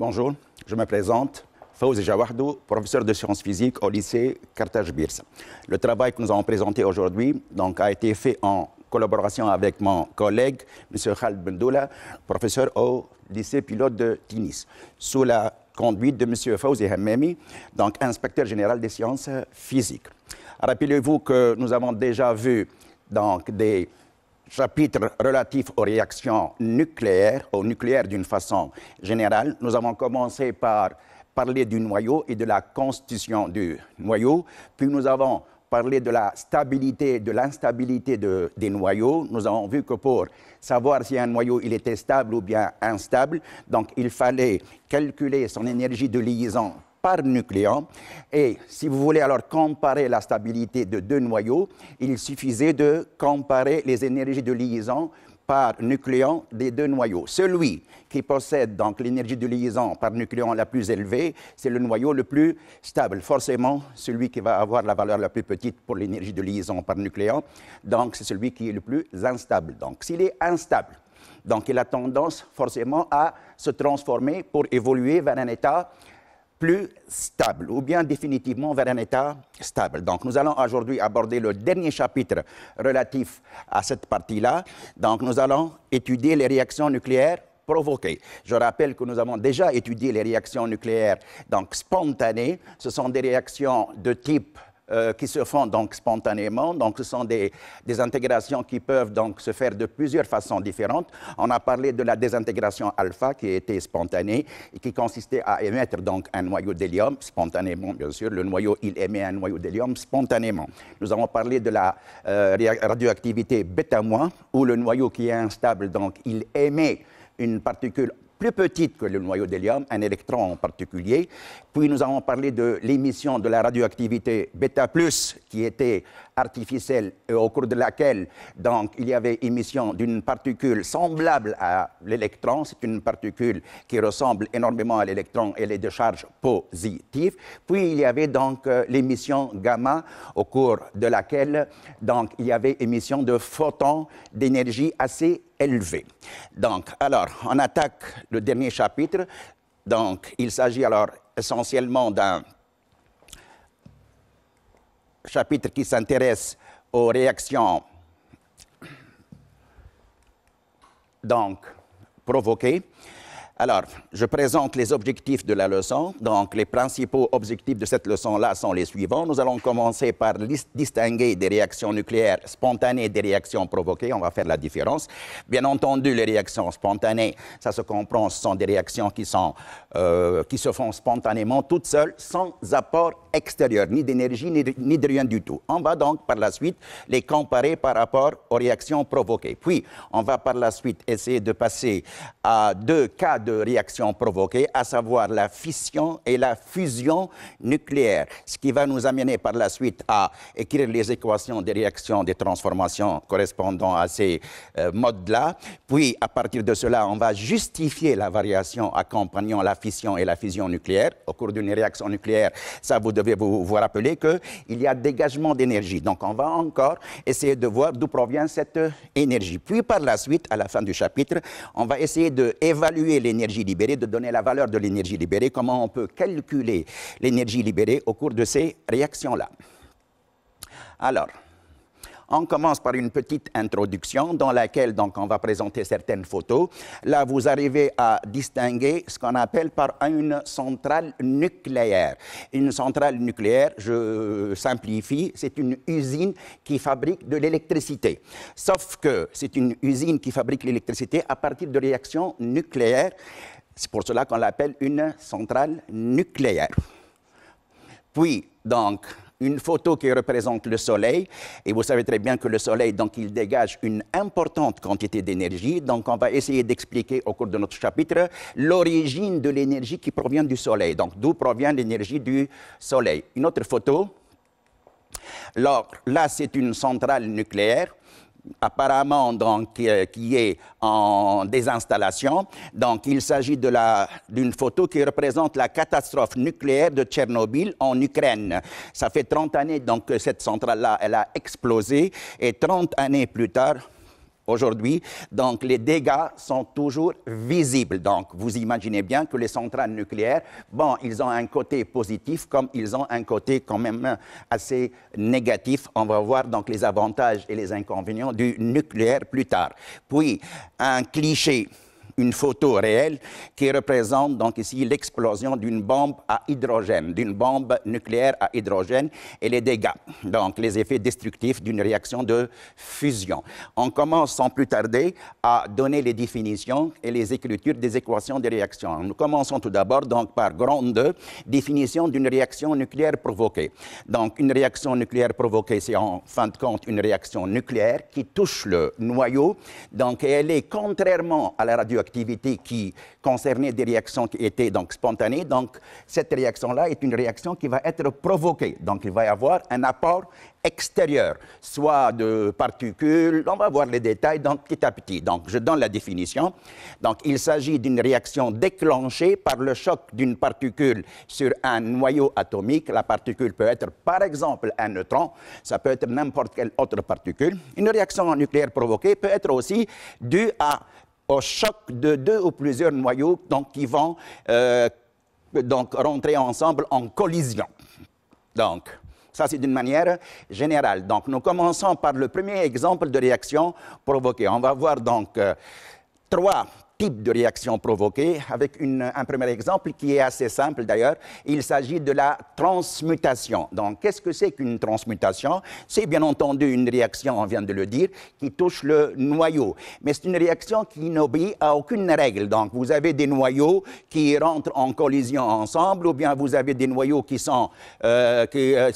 Bonjour, je me présente, Fawzi Jawahdou, professeur de sciences physiques au lycée Carthage Birs. Le travail que nous avons présenté aujourd'hui a été fait en collaboration avec mon collègue, M. Khaled Bendoula, professeur au lycée pilote de Tunis, sous la conduite de M. Fawzi Hammami, donc inspecteur général des sciences physiques. Rappelez-vous que nous avons déjà vu des chapitres relatifs aux réactions nucléaires, au nucléaire d'une façon générale. Nous avons commencé par parler du noyau et de la constitution du noyau, puis nous avons parlé de la stabilité, de l'instabilité des noyaux. Nous avons vu que pour savoir si un noyau il était stable ou bien instable, donc il fallait calculer son énergie de liaison par nucléon. Et si vous voulez alors comparer la stabilité de deux noyaux, il suffisait de comparer les énergies de liaison par nucléon des deux noyaux. Celui qui possède donc l'énergie de liaison par nucléon la plus élevée, c'est le noyau le plus stable. Forcément, celui qui va avoir la valeur la plus petite pour l'énergie de liaison par nucléon, donc c'est celui qui est le plus instable. Donc s'il est instable, donc il a tendance forcément à se transformer pour évoluer vers un état plus stable, ou bien définitivement vers un état stable. Donc, nous allons aujourd'hui aborder le dernier chapitre relatif à cette partie-là. Donc, nous allons étudier les réactions nucléaires provoquées. Je rappelle que nous avons déjà étudié les réactions nucléaires spontanées. Ce sont des réactions de type qui se font donc spontanément. Donc, ce sont des intégrations qui peuvent donc se faire de plusieurs façons différentes. On a parlé de la désintégration alpha qui était spontanée et qui consistait à émettre donc un noyau d'hélium spontanément, bien sûr. Le noyau, il émet un noyau d'hélium spontanément. Nous avons parlé de la radioactivité bêta-, où le noyau qui est instable, donc il émet une particule plus petite que le noyau d'hélium, un électron en particulier. Puis nous avons parlé de l'émission de la radioactivité bêta+, qui était artificielle et au cours de laquelle donc, il y avait émission d'une particule semblable à l'électron. C'est une particule qui ressemble énormément à l'électron, elle est de charge positive. Puis il y avait donc l'émission gamma, au cours de laquelle donc, il y avait émission de photons d'énergie assez élevée. Donc, alors, on attaque le dernier chapitre. Donc, il s'agit alors essentiellement d'un chapitre qui s'intéresse aux réactions provoquées. Alors, je présente les objectifs de la leçon. Donc, les principaux objectifs de cette leçon-là sont les suivants. Nous allons commencer par distinguer des réactions nucléaires spontanées des réactions provoquées. On va faire la différence. Bien entendu, les réactions spontanées, ça se comprend, ce sont des réactions qui se font spontanément, toutes seules, sans apport extérieur, ni d'énergie, ni de rien du tout. On va donc, par la suite, les comparer par rapport aux réactions provoquées. Puis, on va par la suite essayer de passer à deux cas de réactions provoquées, à savoir la fission et la fusion nucléaire, ce qui va nous amener par la suite à écrire les équations des réactions, des transformations correspondant à ces modes-là. Puis, à partir de cela, on va justifier la variation accompagnant la fission et la fusion nucléaire. Au cours d'une réaction nucléaire, ça, vous devez vous rappeler qu'il y a dégagement d'énergie. Donc, on va encore essayer de voir d'où provient cette énergie. Puis, par la suite, à la fin du chapitre, on va essayer d'évaluer l'énergie libérée, de donner la valeur de l'énergie libérée, comment on peut calculer l'énergie libérée au cours de ces réactions-là. Alors, on commence par une petite introduction dans laquelle donc, on va présenter certaines photos. Là, vous arrivez à distinguer ce qu'on appelle par une centrale nucléaire. Une centrale nucléaire, je simplifie, c'est une usine qui fabrique de l'électricité. Sauf que c'est une usine qui fabrique l'électricité à partir de réactions nucléaires. C'est pour cela qu'on l'appelle une centrale nucléaire. Puis, donc, une photo qui représente le Soleil, et vous savez très bien que le Soleil, donc, il dégage une importante quantité d'énergie. Donc, on va essayer d'expliquer au cours de notre chapitre l'origine de l'énergie qui provient du Soleil. Donc, d'où provient l'énergie du Soleil. Une autre photo. Alors, là, c'est une centrale nucléaire. Apparemment donc, qui est en désinstallation. Donc, il s'agit d'une photo qui représente la catastrophe nucléaire de Tchernobyl en Ukraine. Ça fait 30 années donc, que cette centrale-là, elle a explosé. Et 30 années plus tard, aujourd'hui, donc les dégâts sont toujours visibles. Donc vous imaginez bien que les centrales nucléaires, bon, ils ont un côté positif comme ils ont un côté quand même assez négatif. On va voir donc les avantages et les inconvénients du nucléaire plus tard. Puis un cliché, une photo réelle qui représente donc ici l'explosion d'une bombe à hydrogène, d'une bombe nucléaire à hydrogène et les dégâts, donc les effets destructifs d'une réaction de fusion. On commence sans plus tarder à donner les définitions et les écritures des équations des réactions. Nous commençons tout d'abord donc par grande 2, définition d'une réaction nucléaire provoquée. Donc une réaction nucléaire provoquée, c'est en fin de compte une réaction nucléaire qui touche le noyau, donc elle est contrairement à la radioactivité qui concernait des réactions qui étaient donc spontanées. Donc, cette réaction-là est une réaction qui va être provoquée. Donc, il va y avoir un apport extérieur, soit de particules, on va voir les détails donc, petit à petit. Donc, je donne la définition. Donc, il s'agit d'une réaction déclenchée par le choc d'une particule sur un noyau atomique. La particule peut être, par exemple, un neutron. Ça peut être n'importe quelle autre particule. Une réaction nucléaire provoquée peut être aussi due au choc de 2 ou plusieurs noyaux donc, qui vont donc, rentrer ensemble en collision. Donc, ça, c'est d'une manière générale. Donc, nous commençons par le premier exemple de réaction provoquée. On va voir donc 3 types de réactions provoquées avec un premier exemple qui est assez simple d'ailleurs. Il s'agit de la transmutation. Donc, qu'est-ce que c'est qu'une transmutation? C'est bien entendu une réaction, on vient de le dire, qui touche le noyau. Mais c'est une réaction qui n'obéit à aucune règle. Donc, vous avez des noyaux qui rentrent en collision ensemble, ou bien vous avez des noyaux qui sont heurtés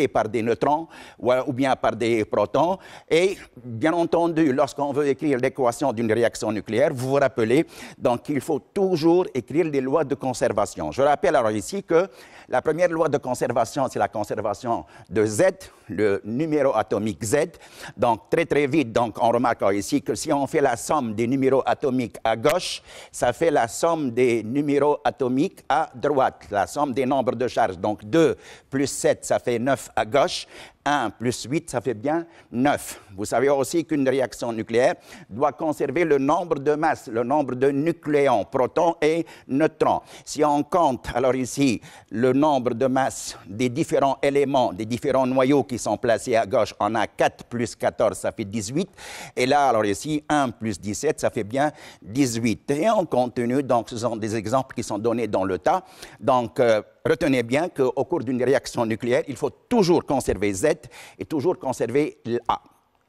par des neutrons ou bien par des protons. Et bien entendu, lorsqu'on veut écrire l'équation d'une réaction nucléaire, vous vous rappelez, donc il faut toujours écrire les lois de conservation. Je rappelle alors ici que la première loi de conservation, c'est la conservation de Z, le numéro atomique Z. Donc très vite, donc, on remarque ici que si on fait la somme des numéros atomiques à gauche, ça fait la somme des numéros atomiques à droite, la somme des nombres de charges. Donc 2 plus 7, ça fait 9 à gauche. 1 plus 8, ça fait bien 9. Vous savez aussi qu'une réaction nucléaire doit conserver le nombre de masses, le nombre de nucléons, protons et neutrons. Si on compte, alors ici, le nombre de masses des différents éléments, des différents noyaux qui sont placés à gauche, on a 4 plus 14, ça fait 18. Et là, alors ici, 1 plus 17, ça fait bien 18. Et on continue, donc ce sont des exemples qui sont donnés dans le tas. Donc, retenez bien qu'au cours d'une réaction nucléaire, il faut toujours conserver Z et toujours conserver l'A,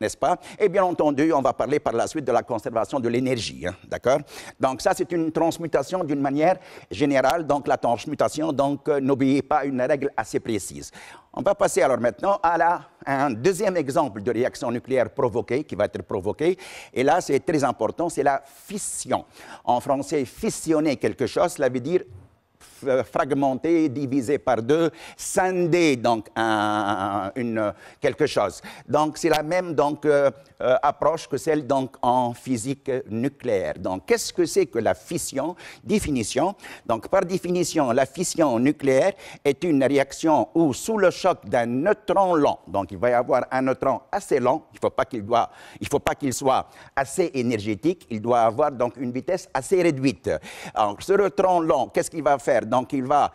n'est-ce pas? Et bien entendu, on va parler par la suite de la conservation de l'énergie, hein, d'accord? Donc ça, c'est une transmutation d'une manière générale. Donc la transmutation n'obéit pas à une règle assez précise. On va passer alors maintenant à un deuxième exemple de réaction nucléaire provoquée, qui va être provoquée. Et là, c'est très important, c'est la fission. En français, fissionner quelque chose, cela veut dire fragmenté, divisé par 2, scinder donc quelque chose. Donc c'est la même approche que celle donc en physique nucléaire. Donc qu'est-ce que c'est que la fission? Définition. Donc par définition, la fission nucléaire est une réaction où sous le choc d'un neutron lent, donc il va y avoir un neutron assez lent, il ne faut pas qu'il soit assez énergétique, il doit avoir donc une vitesse assez réduite. Alors ce neutron lent, qu'est-ce qu'il va faire? Donc, il va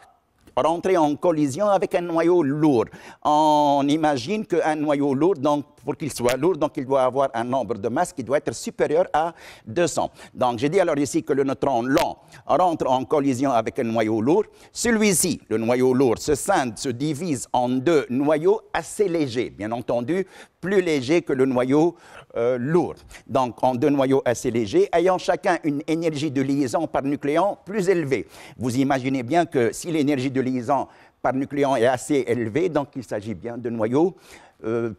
rentrer en collision avec un noyau lourd. On imagine qu'un noyau lourd, donc, pour qu'il soit lourd, donc, il doit avoir un nombre de masses qui doit être supérieur à 200. Donc, j'ai dit alors ici que le neutron lent rentre en collision avec un noyau lourd. Celui-ci, le noyau lourd, se scinde, se divise en 2 noyaux assez légers, bien entendu, plus légers que le noyau lourd. Donc, en 2 noyaux assez légers, ayant chacun une énergie de liaison par nucléon plus élevée. Vous imaginez bien que si l'énergie de liaison par nucléon est assez élevée, donc il s'agit bien de noyaux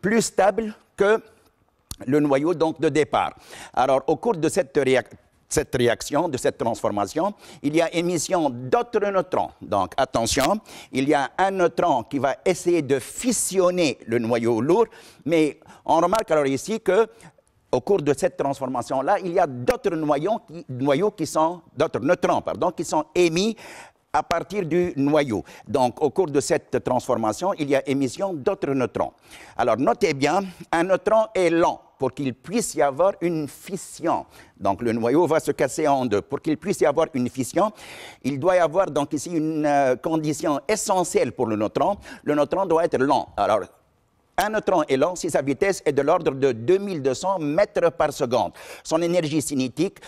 plus stables que le noyau donc, de départ. Alors, au cours de cette réaction, de cette transformation, il y a émission d'autres neutrons. Donc, attention, il y a un neutron qui va essayer de fissionner le noyau lourd, mais on remarque alors ici que au cours de cette transformation-là, il y a d'autres neutrons qui sont émis à partir du noyau. Donc, au cours de cette transformation, il y a émission d'autres neutrons. Alors, notez bien, un neutron est lent. Pour qu'il puisse y avoir une fission, donc le noyau va se casser en deux. Pour qu'il puisse y avoir une fission, il doit y avoir donc ici une condition essentielle pour le neutron. Le neutron doit être lent. Alors, un neutron est lent si sa vitesse est de l'ordre de 2200 mètres par seconde. Son énergie cinétique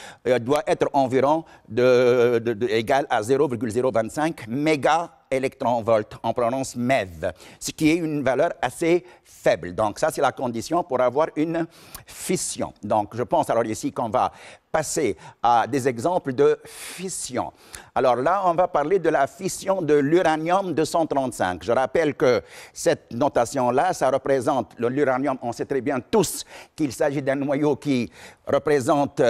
doit être environ égale à 0,025 mégaélectronvolts, on prononce MeV, ce qui est une valeur assez faible. Donc ça, c'est la condition pour avoir une fission. Donc je pense alors ici qu'on va passer à des exemples de fission. Alors là, on va parler de la fission de l'uranium-235. Je rappelle que cette notation-là, ça représente l'uranium. On sait très bien tous qu'il s'agit d'un noyau qui représente,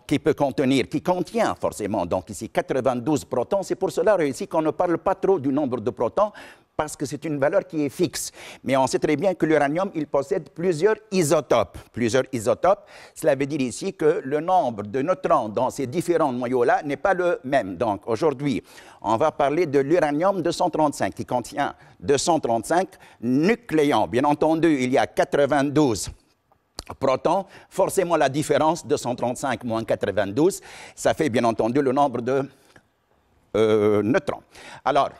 qui contient forcément, donc ici 92 protons. C'est pour cela ici qu'on ne parle pas trop du nombre de protons, parce que c'est une valeur qui est fixe. Mais on sait très bien que l'uranium, il possède plusieurs isotopes. Plusieurs isotopes, cela veut dire ici que le nombre de neutrons dans ces différents noyaux-là n'est pas le même. Donc aujourd'hui, on va parler de l'uranium-235 qui contient 235 nucléons. Bien entendu, il y a 92 protons. Forcément, la différence, 235 moins 92, ça fait bien entendu le nombre de neutrons. Alors,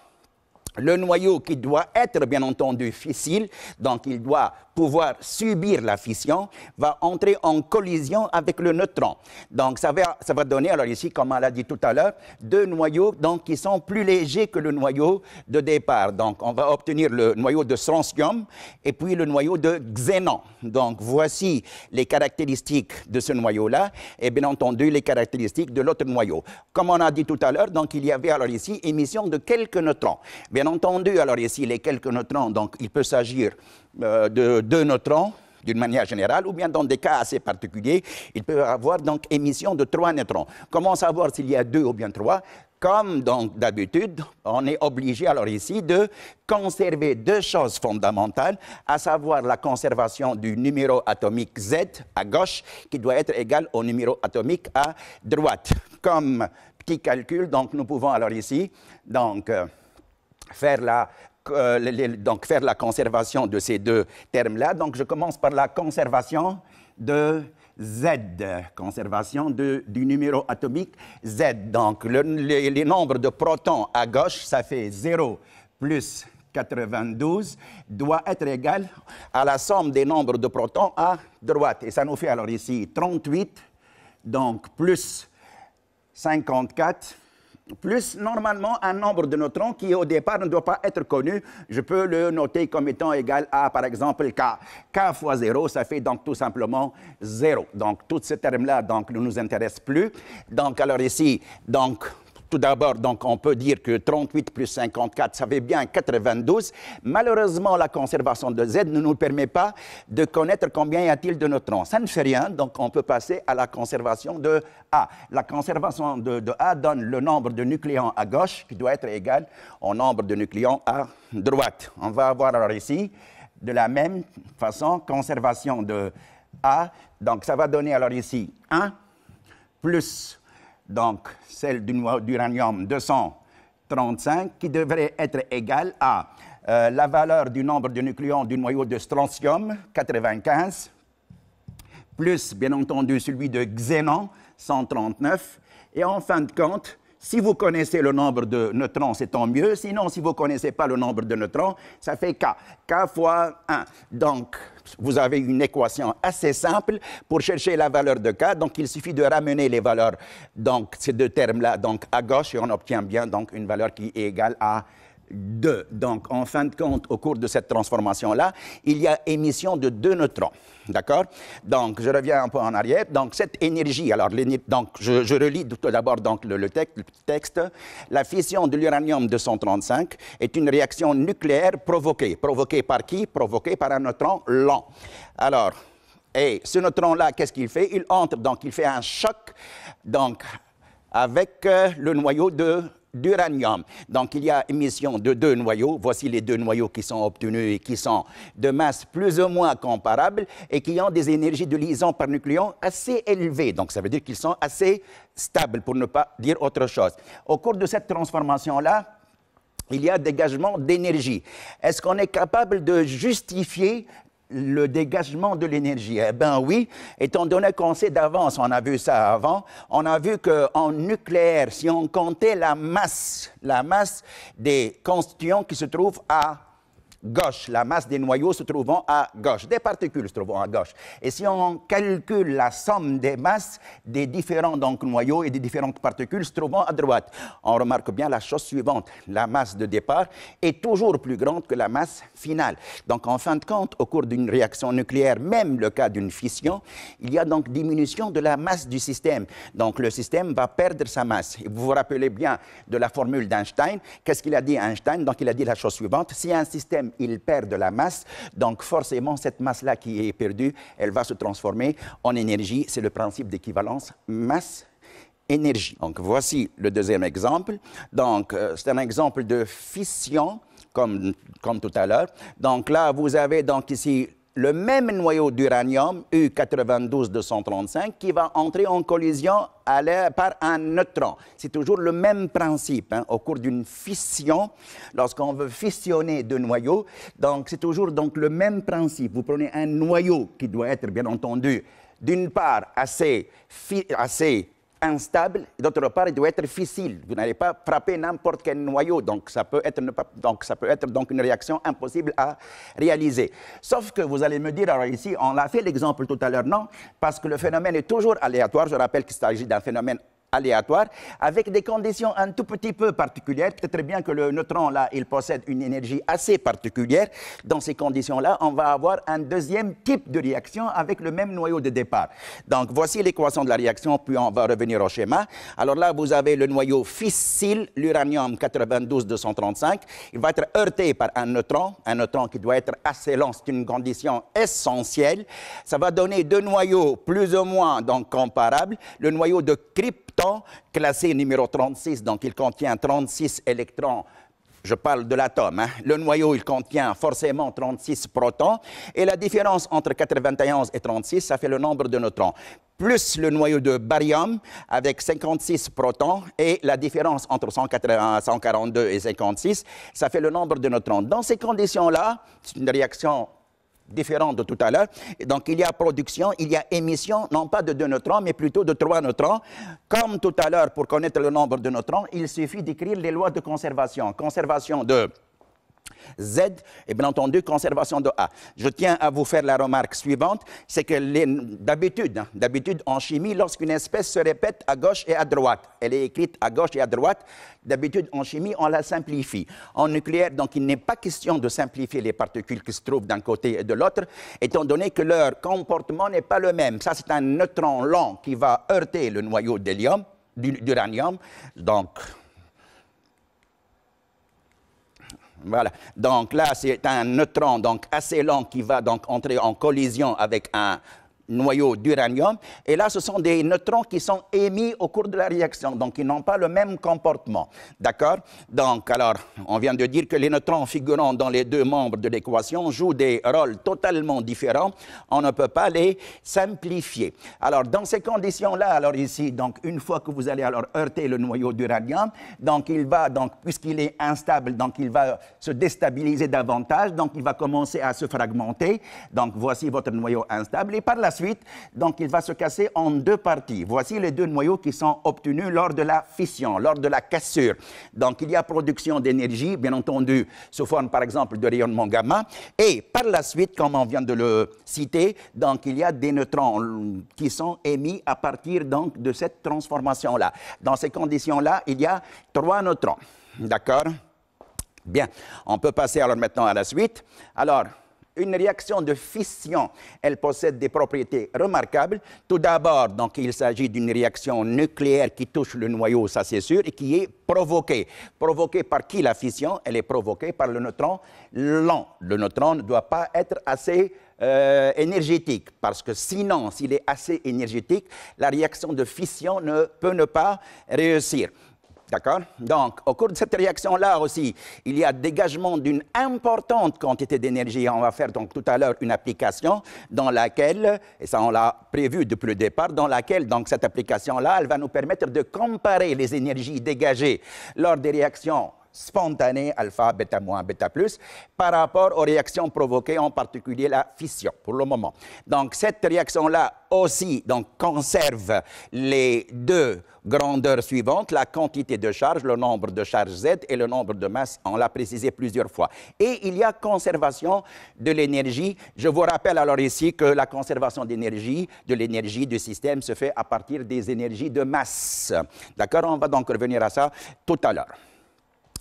le noyau qui doit être, bien entendu, fissile, donc il doit pouvoir subir la fission, va entrer en collision avec le neutron. Donc ça va donner, alors ici, comme on l'a dit tout à l'heure, deux noyaux donc, qui sont plus légers que le noyau de départ. Donc on va obtenir le noyau de strontium et puis le noyau de xénon. Donc voici les caractéristiques de ce noyau-là et bien entendu les caractéristiques de l'autre noyau. Comme on a dit tout à l'heure, donc il y avait alors ici émission de quelques neutrons. Bien entendu, alors ici, les quelques neutrons, donc il peut s'agir de deux neutrons, d'une manière générale, ou bien dans des cas assez particuliers, il peut y avoir donc émission de 3 neutrons. Comment savoir s'il y a 2 ou bien 3? Comme donc d'habitude, on est obligé alors ici de conserver 2 choses fondamentales, à savoir la conservation du numéro atomique Z à gauche, qui doit être égal au numéro atomique à droite. Comme petit calcul, donc nous pouvons alors ici donc, faire la conservation de ces 2 termes-là. Donc, je commence par la conservation de Z, conservation du numéro atomique Z. Donc, les nombres de protons à gauche, ça fait 0 plus 92, doit être égal à la somme des nombres de protons à droite. Et ça nous fait alors ici 38, donc plus 54, plus normalement un nombre de neutrons qui au départ ne doit pas être connu. Je peux le noter comme étant égal à, par exemple, K. K fois 0, ça fait donc tout simplement 0. Donc, tous ces termes-là ne nous intéressent plus. Donc, alors ici, donc, tout d'abord, donc, on peut dire que 38 plus 54, ça fait bien 92. Malheureusement, la conservation de Z ne nous permet pas de connaître combien y a-t-il de neutrons. Ça ne fait rien, donc on peut passer à la conservation de A. La conservation de A donne le nombre de nucléons à gauche qui doit être égal au nombre de nucléons à droite. On va avoir alors ici, de la même façon, conservation de A. Donc ça va donner alors ici 1 plus donc celle d'uranium 235 qui devrait être égale à la valeur du nombre de nucléons du noyau de strontium 95 plus bien entendu celui de xénon 139 et en fin de compte, si vous connaissez le nombre de neutrons, c'est tant mieux. Sinon, si vous ne connaissez pas le nombre de neutrons, ça fait K. K fois 1. Donc, vous avez une équation assez simple pour chercher la valeur de K. Donc, il suffit de ramener les valeurs, donc ces 2 termes-là, donc à gauche, et on obtient bien donc une valeur qui est égale à 2. Donc, en fin de compte, au cours de cette transformation-là, il y a émission de 2 neutrons. D'accord? Donc, je reviens un peu en arrière. Donc, cette énergie, alors, donc, je relis tout d'abord donc, le texte. La fission de l'uranium-235 est une réaction nucléaire provoquée. Provoquée par qui? Provoquée par un neutron lent. Alors, et ce neutron-là, qu'est-ce qu'il fait? Il entre, donc, il fait un choc, donc, avec le noyau de d'uranium. Donc, il y a émission de 2 noyaux. Voici les 2 noyaux qui sont obtenus et qui sont de masse plus ou moins comparable et qui ont des énergies de liaison par nucléon assez élevées. Donc, ça veut dire qu'ils sont assez stables, pour ne pas dire autre chose. Au cours de cette transformation-là, il y a dégagement d'énergie. Est-ce qu'on est capable de justifier le dégagement de l'énergie? Eh bien oui, étant donné qu'on sait d'avance, on a vu ça avant, on a vu qu'en nucléaire, si on comptait la masse des constituants qui se trouvent à gauche, la masse des noyaux se trouvant à gauche, des particules se trouvant à gauche. Et si on calcule la somme des masses des différents noyaux et des différentes particules se trouvant à droite, on remarque bien la chose suivante. La masse de départ est toujours plus grande que la masse finale. Donc, en fin de compte, au cours d'une réaction nucléaire, même le cas d'une fission, il y a donc diminution de la masse du système. Donc, le système va perdre sa masse. Et vous vous rappelez bien de la formule d'Einstein. Qu'est-ce qu'il a dit Einstein? Donc, il a dit la chose suivante. Si un système il perd de la masse, donc forcément cette masse-là qui est perdue, elle va se transformer en énergie. C'est le principe d'équivalence masse-énergie. Donc voici le deuxième exemple. Donc c'est un exemple de fission, comme tout à l'heure. Donc là, vous avez donc ici le même noyau d'uranium, U92-235, qui va entrer en collision par un neutron. C'est toujours le même principe. Au cours d'une fission, lorsqu'on veut fissionner 2 noyaux, donc c'est toujours donc, le même principe. Vous prenez un noyau qui doit être, bien entendu, d'une part assez instable, d'autre part, il doit être fissile. Vous n'allez pas frapper n'importe quel noyau, donc ça peut être une réaction impossible à réaliser. Sauf que vous allez me dire, alors ici, on a fait l'exemple tout à l'heure, non, parce que le phénomène est toujours aléatoire. Je rappelle qu'il s'agit d'un phénomène aléatoire, avec des conditions un tout petit peu particulières. Peut-être bien que le neutron, là, il possède une énergie assez particulière. Dans ces conditions-là, on va avoir un deuxième type de réaction avec le même noyau de départ. Donc, voici l'équation de la réaction, puis on va revenir au schéma. Alors là, vous avez le noyau fissile, l'uranium 92-235. Il va être heurté par un neutron qui doit être assez lent. C'est une condition essentielle. Ça va donner 2 noyaux plus ou moins donc, comparables. Le noyau de krypton, classé numéro 36, donc il contient 36 électrons. Je parle de l'atome. Le noyau, il contient forcément 36 protons. Et la différence entre 91 et 36, ça fait le nombre de neutrons. Plus le noyau de barium avec 56 protons. Et la différence entre 142 et 56, ça fait le nombre de neutrons. Dans ces conditions-là, c'est une réaction différent de tout à l'heure. Donc, il y a production, il y a émission, non pas de 2 neutrons, mais plutôt de 3 neutrons. Comme tout à l'heure, pour connaître le nombre de neutrons, il suffit d'écrire les lois de conservation. Conservation de Z et bien entendu conservation de A. Je tiens à vous faire la remarque suivante, c'est que d'habitude en chimie, lorsqu'une espèce se répète à gauche et à droite, elle est écrite à gauche et à droite, d'habitude en chimie on la simplifie. En nucléaire, donc il n'est pas question de simplifier les particules qui se trouvent d'un côté et de l'autre, étant donné que leur comportement n'est pas le même. Ça, c'est un neutron lent qui va heurter le noyau d'uranium, donc voilà. Donc là, c'est un neutron donc assez lent qui va donc entrer en collision avec un noyau d'uranium. Et là, ce sont des neutrons qui sont émis au cours de la réaction. Donc, ils n'ont pas le même comportement. D'accord? Donc, alors, on vient de dire que les neutrons figurant dans les 2 membres de l'équation jouent des rôles totalement différents. On ne peut pas les simplifier. Alors, dans ces conditions-là, alors ici, donc, une fois que vous allez alors heurter le noyau d'uranium, donc, il va, donc, puisqu'il est instable, donc, il va se déstabiliser davantage. Donc, il va commencer à se fragmenter. Donc, voici votre noyau instable. Et par la suite, donc il va se casser en 2 parties. Voici les 2 noyaux qui sont obtenus lors de la fission, lors de la cassure. Donc il y a production d'énergie, bien entendu, sous forme par exemple de rayonnement gamma. Et par la suite, comme on vient de le citer, donc il y a des neutrons qui sont émis à partir donc de cette transformation-là. Dans ces conditions-là, il y a 3 neutrons. D'accord? Bien, on peut passer alors maintenant à la suite. Alors, une réaction de fission, elle possède des propriétés remarquables. Tout d'abord, donc, il s'agit d'une réaction nucléaire qui touche le noyau, ça c'est sûr, et qui est provoquée. Provoquée par qui la fission? Elle est provoquée par le neutron lent. Le neutron ne doit pas être assez énergétique, parce que sinon, s'il est assez énergétique, la réaction de fission ne peut ne pas réussir. D'accord? Donc, au cours de cette réaction-là aussi, il y a dégagement d'une importante quantité d'énergie. On va faire donc tout à l'heure une application dans laquelle, et ça on l'a prévu depuis le départ, dans laquelle donc cette application-là, elle va nous permettre de comparer les énergies dégagées lors des réactions spontanée alpha, bêta moins, bêta plus, par rapport aux réactions provoquées, en particulier la fission, pour le moment. Donc, cette réaction-là aussi donc, conserve les deux grandeurs suivantes, la quantité de charge, le nombre de charges Z et le nombre de masses, on l'a précisé plusieurs fois. Et il y a conservation de l'énergie. Je vous rappelle alors ici que la conservation d'énergie, de l'énergie du système se fait à partir des énergies de masse. D'accord? On va donc revenir à ça tout à l'heure.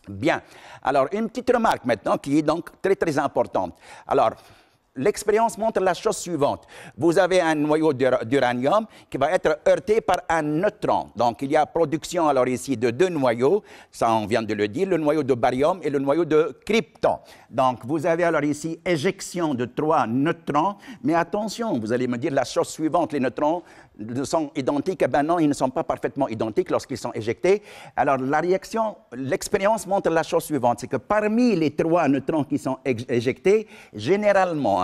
Bien. Alors, une petite remarque maintenant qui est donc très, très importante. Alors, l'expérience montre la chose suivante. Vous avez un noyau d'uranium qui va être heurté par un neutron. Donc, il y a production alors ici de deux noyaux, ça on vient de le dire, le noyau de barium et le noyau de krypton. Donc, vous avez alors ici éjection de 3 neutrons, mais attention, vous allez me dire la chose suivante, les neutrons sont identiques, eh bien non, ils ne sont pas parfaitement identiques lorsqu'ils sont éjectés. Alors, la réaction, l'expérience montre la chose suivante, c'est que parmi les 3 neutrons qui sont éjectés, généralement,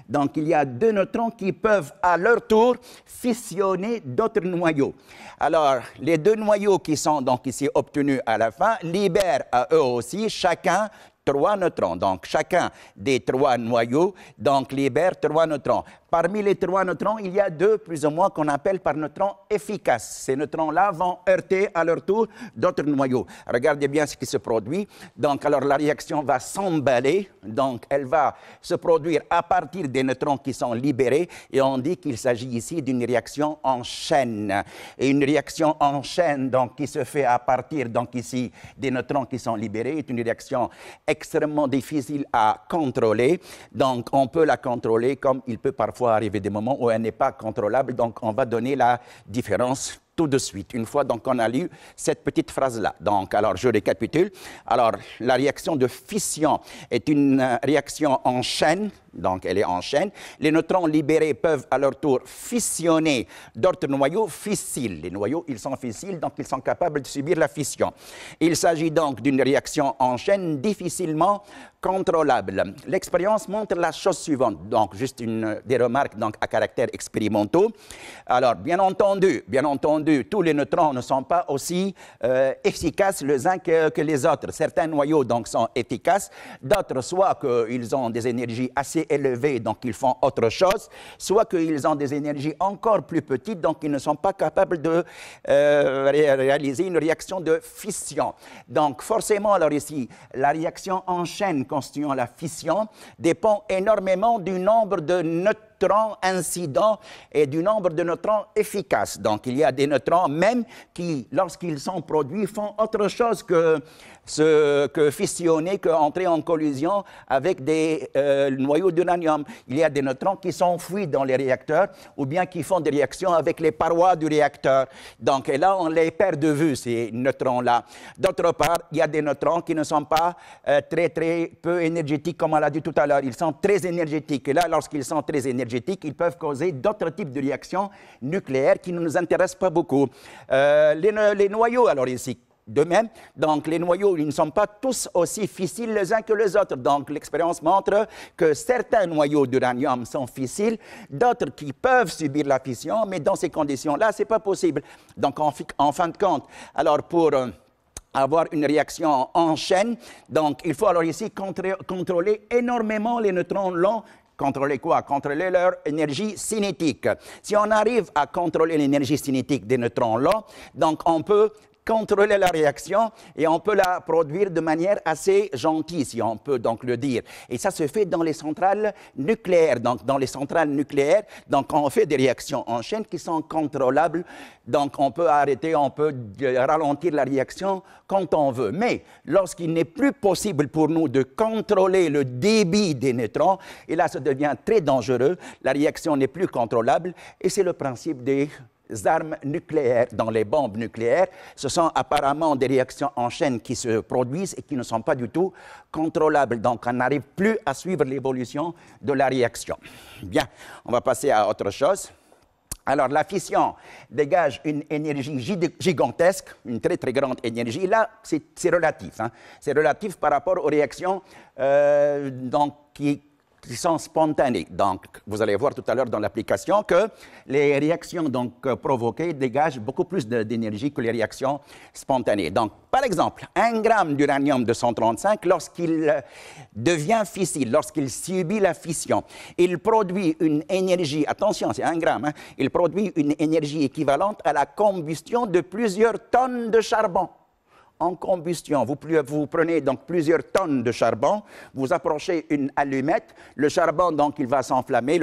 donc il y a 2 neutrons qui peuvent à leur tour fissionner d'autres noyaux. Alors, les 2 noyaux qui sont donc ici obtenus à la fin libèrent à eux aussi chacun 3 neutrons. Donc, chacun des 3 noyaux donc, libère 3 neutrons. Parmi les 3 neutrons, il y a 2 plus ou moins qu'on appelle par neutrons efficaces. Ces neutrons-là vont heurter à leur tour d'autres noyaux. Regardez bien ce qui se produit. Donc, alors la réaction va s'emballer. Donc, elle va se produire à partir des neutrons qui sont libérés. Et on dit qu'il s'agit ici d'une réaction en chaîne. Et une réaction en chaîne, donc, qui se fait à partir, donc, ici, des neutrons qui sont libérés, est une réaction extrêmement difficile à contrôler. Donc, on peut la contrôler comme il peut parfois arriver des moments où elle n'est pas contrôlable. Donc, on va donner la différence tout de suite, une fois donc on a lu cette petite phrase-là. Donc, alors, je récapitule. Alors, la réaction de fission est une réaction en chaîne. Donc, elle est en chaîne. Les neutrons libérés peuvent à leur tour fissionner d'autres noyaux fissiles. Les noyaux, ils sont fissiles, donc ils sont capables de subir la fission. Il s'agit donc d'une réaction en chaîne difficilement contrôlable. L'expérience montre la chose suivante. Donc, juste des remarques donc, à caractère expérimentaux. Alors, bien entendu, tous les neutrons ne sont pas aussi efficaces les uns que les autres. Certains noyaux donc, sont efficaces, d'autres soit qu'ils ont des énergies assez élevées, donc ils font autre chose, soit qu'ils ont des énergies encore plus petites, donc ils ne sont pas capables de réaliser une réaction de fission. Donc forcément, alors ici, la réaction en chaîne constituant la fission dépend énormément du nombre de neutrons incidents et du nombre de neutrons efficaces. Donc il y a des neutrons même qui, lorsqu'ils sont produits, font autre chose que fissionner, qu'entrer en collision avec des noyaux d'uranium. Il y a des neutrons qui s'enfuient dans les réacteurs ou bien qui font des réactions avec les parois du réacteur. Donc, et là, on les perd de vue, ces neutrons-là. D'autre part, il y a des neutrons qui ne sont pas très peu énergétiques, comme on l'a dit tout à l'heure. Ils sont très énergétiques. Et là, lorsqu'ils sont très énergétiques, ils peuvent causer d'autres types de réactions nucléaires qui ne nous intéressent pas beaucoup. Les noyaux, alors ici, de même, donc les noyaux, ils ne sont pas tous aussi fissiles les uns que les autres. Donc l'expérience montre que certains noyaux d'uranium sont fissiles, d'autres qui peuvent subir la fission, mais dans ces conditions-là, ce n'est pas possible. Donc en fin de compte, alors pour avoir une réaction en chaîne, donc il faut alors ici contrôler énormément les neutrons longs. Contrôler quoi? Contrôler leur énergie cinétique. Si on arrive à contrôler l'énergie cinétique des neutrons longs, donc on peut contrôler la réaction et on peut la produire de manière assez gentille, si on peut donc le dire. Et ça se fait dans les centrales nucléaires. Donc, dans les centrales nucléaires, donc on fait des réactions en chaîne qui sont contrôlables. Donc, on peut arrêter, on peut ralentir la réaction quand on veut. Mais lorsqu'il n'est plus possible pour nous de contrôler le débit des neutrons, et là, ça devient très dangereux, la réaction n'est plus contrôlable, et c'est le principe des armes nucléaires, dans les bombes nucléaires. Ce sont apparemment des réactions en chaîne qui se produisent et qui ne sont pas du tout contrôlables. Donc, on n'arrive plus à suivre l'évolution de la réaction. Bien, on va passer à autre chose. Alors, la fission dégage une énergie gigantesque, une très, très grande énergie. Là, c'est relatif. Hein. C'est relatif par rapport aux réactions qui sont spontanées. Donc, vous allez voir tout à l'heure dans l'application que les réactions provoquées dégagent beaucoup plus d'énergie que les réactions spontanées. Donc, par exemple, 1 gramme d'uranium-235, lorsqu'il devient fissile, lorsqu'il subit la fission, il produit une énergie, attention, c'est 1 gramme, hein, il produit une énergie équivalente à la combustion de plusieurs tonnes de charbon. En combustion, vous prenez donc plusieurs tonnes de charbon, vous approchez une allumette, le charbon donc il va s'enflammer,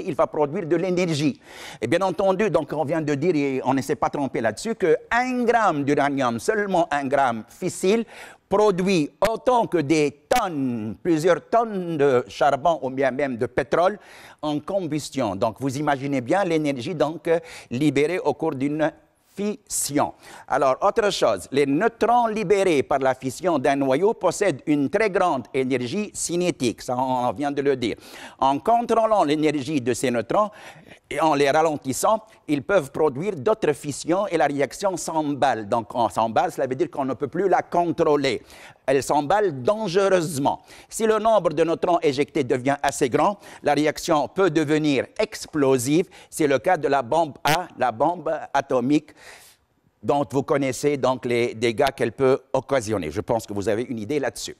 il va produire de l'énergie. Et bien entendu, donc on vient de dire, et on ne s'est pas trompé là-dessus, que 1 gramme d'uranium, seulement 1 gramme fissile, produit autant que des tonnes, plusieurs tonnes de charbon ou bien même de pétrole en combustion. Donc vous imaginez bien l'énergie donc libérée au cours d'une fission. Alors, autre chose, les neutrons libérés par la fission d'un noyau possèdent une très grande énergie cinétique, ça on vient de le dire. En contrôlant l'énergie de ces neutrons et en les ralentissant, ils peuvent produire d'autres fissions et la réaction s'emballe. Donc, on s'emballe, cela veut dire qu'on ne peut plus la contrôler. Elle s'emballe dangereusement. Si le nombre de neutrons éjectés devient assez grand, la réaction peut devenir explosive. C'est le cas de la bombe A, la bombe atomique, dont vous connaissez donc les dégâts qu'elle peut occasionner. Je pense que vous avez une idée là-dessus.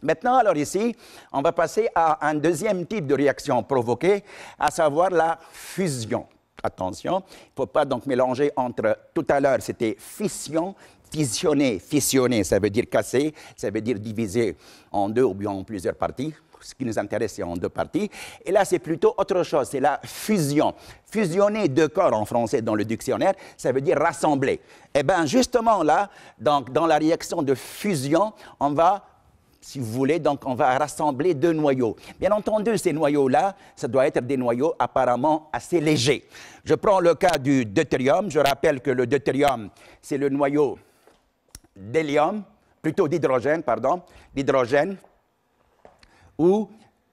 Maintenant, alors ici, on va passer à un deuxième type de réaction provoquée, à savoir la fusion. Attention, il ne faut pas donc mélanger entre, tout à l'heure, c'était fission, fissionner, ça veut dire casser, ça veut dire diviser en deux ou bien en plusieurs parties. Ce qui nous intéresse, c'est en deux parties. Et là, c'est plutôt autre chose, c'est la fusion. Fusionner deux corps en français dans le dictionnaire, ça veut dire rassembler. Eh bien, justement là, donc, dans la réaction de fusion, on va, si vous voulez, donc on va rassembler deux noyaux. Bien entendu, ces noyaux-là, ça doit être des noyaux apparemment assez légers. Je prends le cas du deutérium. Je rappelle que le deutérium, c'est le noyau d'hélium, plutôt d'hydrogène, pardon, d'hydrogène, où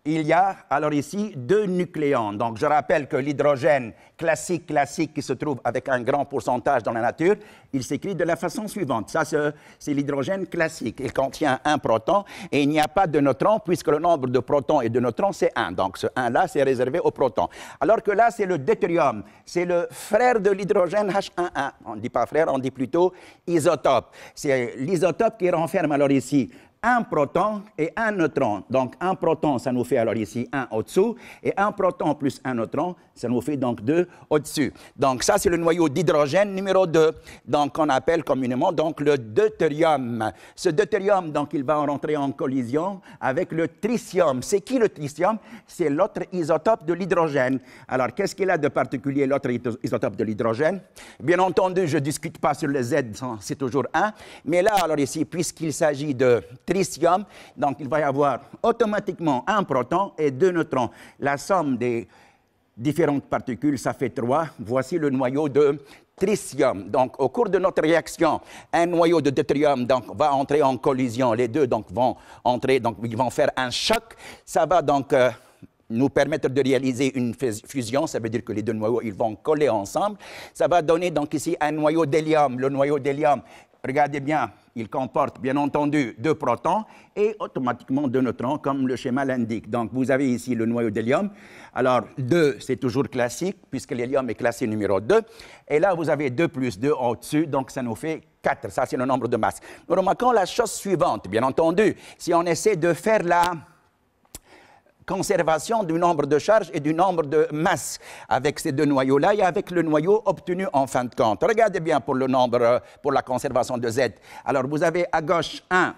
il y a, alors ici, deux nucléons. Donc, je rappelle que l'hydrogène classique qui se trouve avec un grand pourcentage dans la nature, il s'écrit de la façon suivante. Ça, c'est l'hydrogène classique. Il contient un proton et il n'y a pas de neutrons puisque le nombre de protons et de neutrons, c'est 1. Donc, ce 1-là, c'est réservé aux protons. Alors que là, c'est le deutérium. C'est le frère de l'hydrogène H11. On ne dit pas frère, on dit plutôt isotope. C'est l'isotope qui renferme alors ici un proton et un neutron. Donc, un proton, ça nous fait alors ici 1 au-dessous, et un proton plus un neutron, ça nous fait donc 2 au-dessus. Donc, ça, c'est le noyau d'hydrogène numéro 2, donc qu'on appelle communément donc le deutérium. Ce deutérium, donc, il va rentrer en collision avec le tritium. C'est qui le tritium? C'est l'autre isotope de l'hydrogène. Alors, qu'est-ce qu'il a de particulier, l'autre isotope de l'hydrogène? Bien entendu, je ne discute pas sur le Z, c'est toujours 1, mais là, alors ici, puisqu'il s'agit de tritium, donc il va y avoir automatiquement un proton et deux neutrons. La somme des différentes particules, ça fait 3. Voici le noyau de tritium. Donc, au cours de notre réaction, un noyau de deutérium donc, va entrer en collision. Les deux donc, vont entrer, donc ils vont faire un choc. Ça va donc nous permettre de réaliser une fusion. Ça veut dire que les deux noyaux, ils vont coller ensemble. Ça va donner donc ici un noyau d'hélium. Le noyau d'hélium, regardez bien, il comporte bien entendu 2 protons et automatiquement 2 neutrons comme le schéma l'indique. Donc vous avez ici le noyau d'hélium. Alors 2, c'est toujours classique puisque l'hélium est classé numéro 2. Et là vous avez 2 plus 2 au-dessus, donc ça nous fait 4. Ça c'est le nombre de masses. Nous remarquons la chose suivante, bien entendu. Si on essaie de faire la conservation du nombre de charges et du nombre de masses avec ces deux noyaux-là et avec le noyau obtenu en fin de compte. Regardez bien pour le nombre, pour la conservation de Z. Alors, vous avez à gauche 1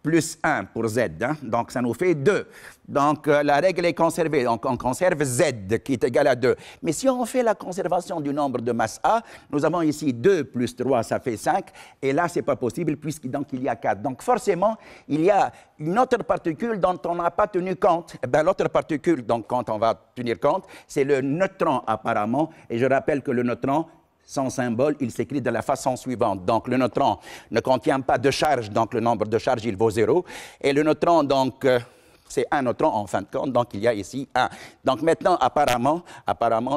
plus 1 pour Z, hein? Donc ça nous fait 2. Donc la règle est conservée, donc on conserve Z qui est égal à 2. Mais si on fait la conservation du nombre de masse A, nous avons ici 2 plus 3, ça fait 5, et là c'est pas possible puisqu'il y a 4. Donc forcément, il y a une autre particule dont on n'a pas tenu compte. Eh bien, l'autre particule donc, dont on va tenir compte, c'est le neutron apparemment, et je rappelle que le neutron, son symbole, il s'écrit de la façon suivante. Donc, le neutron ne contient pas de charge, donc le nombre de charges, il vaut 0. Et le neutron, donc, c'est un neutron en fin de compte, donc il y a ici 1. Donc maintenant, apparemment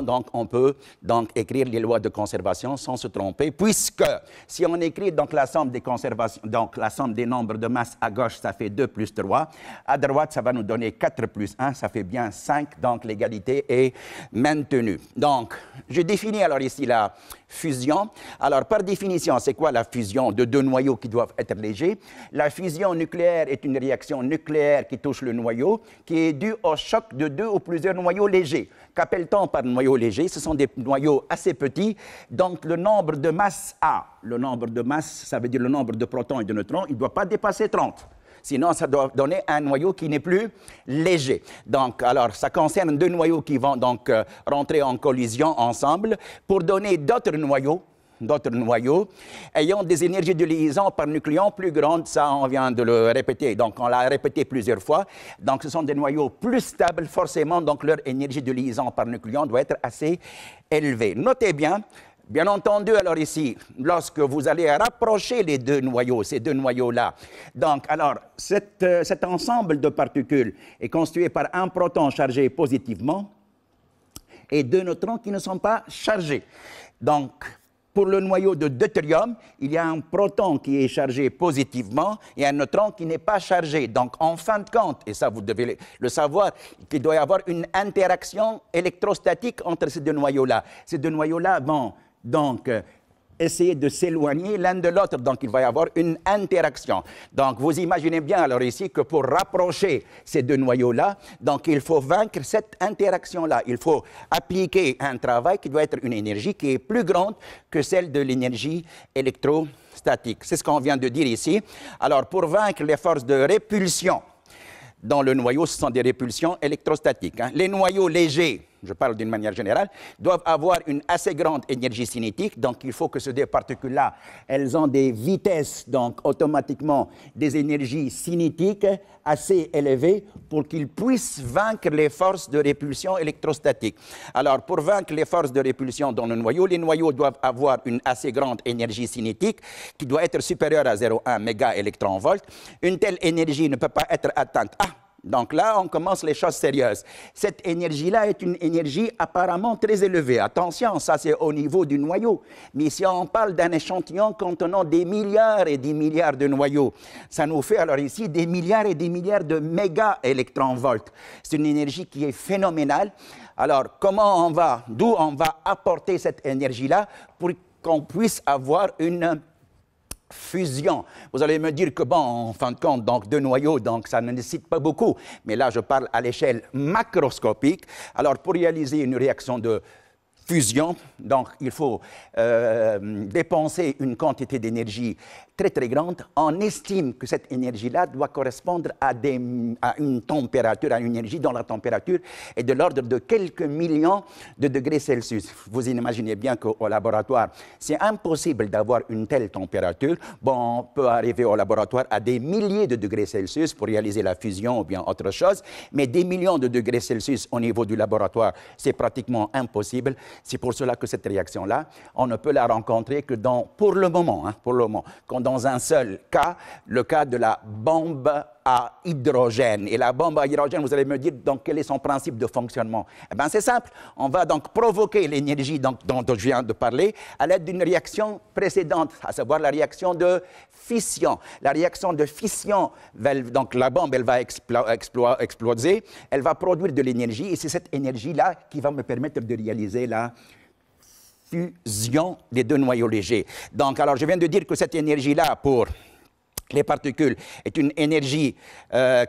donc, on peut donc écrire les lois de conservation sans se tromper, puisque si on écrit donc la somme des conservations, donc la somme des nombres de masse à gauche, ça fait 2 plus 3. À droite, ça va nous donner 4 plus 1, ça fait bien 5, donc l'égalité est maintenue. Donc, je définis alors ici la fusion. Alors, par définition, c'est quoi la fusion de deux noyaux qui doivent être légers? La fusion nucléaire est une réaction nucléaire qui touche le noyau, qui est due au choc de deux ou plusieurs noyaux légers. Qu'appelle-t-on par noyau léger? Ce sont des noyaux assez petits, donc le nombre de masse A, le nombre de masse, ça veut dire le nombre de protons et de neutrons, il ne doit pas dépasser 30. Sinon, ça doit donner un noyau qui n'est plus léger. Donc, alors, ça concerne deux noyaux qui vont donc rentrer en collision ensemble pour donner d'autres noyaux ayant des énergies de liaison par nucléon plus grandes. Ça, on vient de le répéter. Donc, on l'a répété plusieurs fois. Donc, ce sont des noyaux plus stables, forcément. Donc, leur énergie de liaison par nucléon doit être assez élevée. Notez bien. Bien entendu, alors ici, lorsque vous allez rapprocher les deux noyaux, ces deux noyaux-là, donc, alors, cet ensemble de particules est constitué par un proton chargé positivement et deux neutrons qui ne sont pas chargés. Donc, pour le noyau de deutérium, il y a un proton qui est chargé positivement et un neutron qui n'est pas chargé. Donc, en fin de compte, et ça vous devez le savoir, qu'il doit y avoir une interaction électrostatique entre ces deux noyaux-là. Ces deux noyaux-là vont donc essayer de s'éloigner l'un de l'autre, donc il va y avoir une interaction. Donc vous imaginez bien alors ici que pour rapprocher ces deux noyaux-là, donc il faut vaincre cette interaction-là. Il faut appliquer un travail qui doit être une énergie qui est plus grande que celle de l'énergie électrostatique. C'est ce qu'on vient de dire ici. Alors pour vaincre les forces de répulsion dans le noyau, ce sont des répulsions électrostatiques. Les noyaux légers, je parle d'une manière générale, doivent avoir une assez grande énergie cinétique. Donc, il faut que ces deux particules-là, elles ont des vitesses, donc automatiquement des énergies cinétiques assez élevées pour qu'ils puissent vaincre les forces de répulsion électrostatique. Alors, pour vaincre les forces de répulsion dans le noyau, les noyaux doivent avoir une assez grande énergie cinétique qui doit être supérieure à 0,1 mégaélectronvolt. Une telle énergie ne peut pas être atteinte. Donc là, on commence les choses sérieuses. Cette énergie-là est une énergie apparemment très élevée. Attention, ça c'est au niveau du noyau. Mais si on parle d'un échantillon contenant des milliards et des milliards de noyaux, ça nous fait alors ici des milliards et des milliards de mégaélectronvolts. C'est une énergie qui est phénoménale. Alors, d'où on va apporter cette énergie-là pour qu'on puisse avoir une fusion. Vous allez me dire que, bon, en fin de compte, donc, deux noyaux, donc ça ne nécessite pas beaucoup. Mais là, je parle à l'échelle macroscopique. Alors, pour réaliser une réaction de fusion, donc il faut dépenser une quantité d'énergie très très grande. On estime que cette énergie-là doit correspondre à une température, à une énergie dont la température est de l'ordre de quelques millions de degrés Celsius. Vous imaginez bien qu'au laboratoire, c'est impossible d'avoir une telle température. Bon, on peut arriver au laboratoire à des milliers de degrés Celsius pour réaliser la fusion ou bien autre chose, mais des millions de degrés Celsius au niveau du laboratoire, c'est pratiquement impossible. C'est pour cela que cette réaction-là, on ne peut la rencontrer que pour le moment, dans un seul cas, le cas de la bombe à hydrogène. Et la bombe à hydrogène, vous allez me dire, donc, quel est son principe de fonctionnement? Eh bien, c'est simple. On va donc provoquer l'énergie dont je viens de parler à l'aide d'une réaction précédente, à savoir la réaction de fission. La réaction de fission, donc la bombe, elle va exploser, elle va produire de l'énergie, et c'est cette énergie-là qui va me permettre de réaliser la fusion des deux noyaux légers. Donc, alors, je viens de dire que cette énergie-là, pour les particules, est une énergie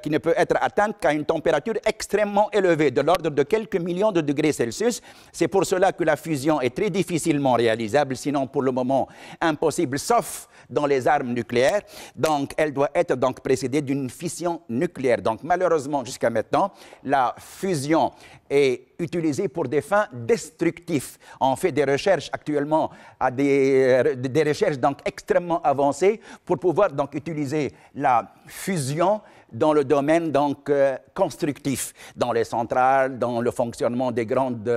qui ne peut être atteinte qu'à une température extrêmement élevée, de l'ordre de quelques millions de degrés Celsius. C'est pour cela que la fusion est très difficilement réalisable, sinon pour le moment impossible, sauf dans les armes nucléaires. Donc, elle doit être donc précédée d'une fission nucléaire. Donc, malheureusement, jusqu'à maintenant, la fusion est utilisée pour des fins destructives. On fait des recherches actuellement, des recherches donc extrêmement avancées pour pouvoir donc utiliser la fusion dans le domaine donc, constructif, dans les centrales, dans le fonctionnement des grandes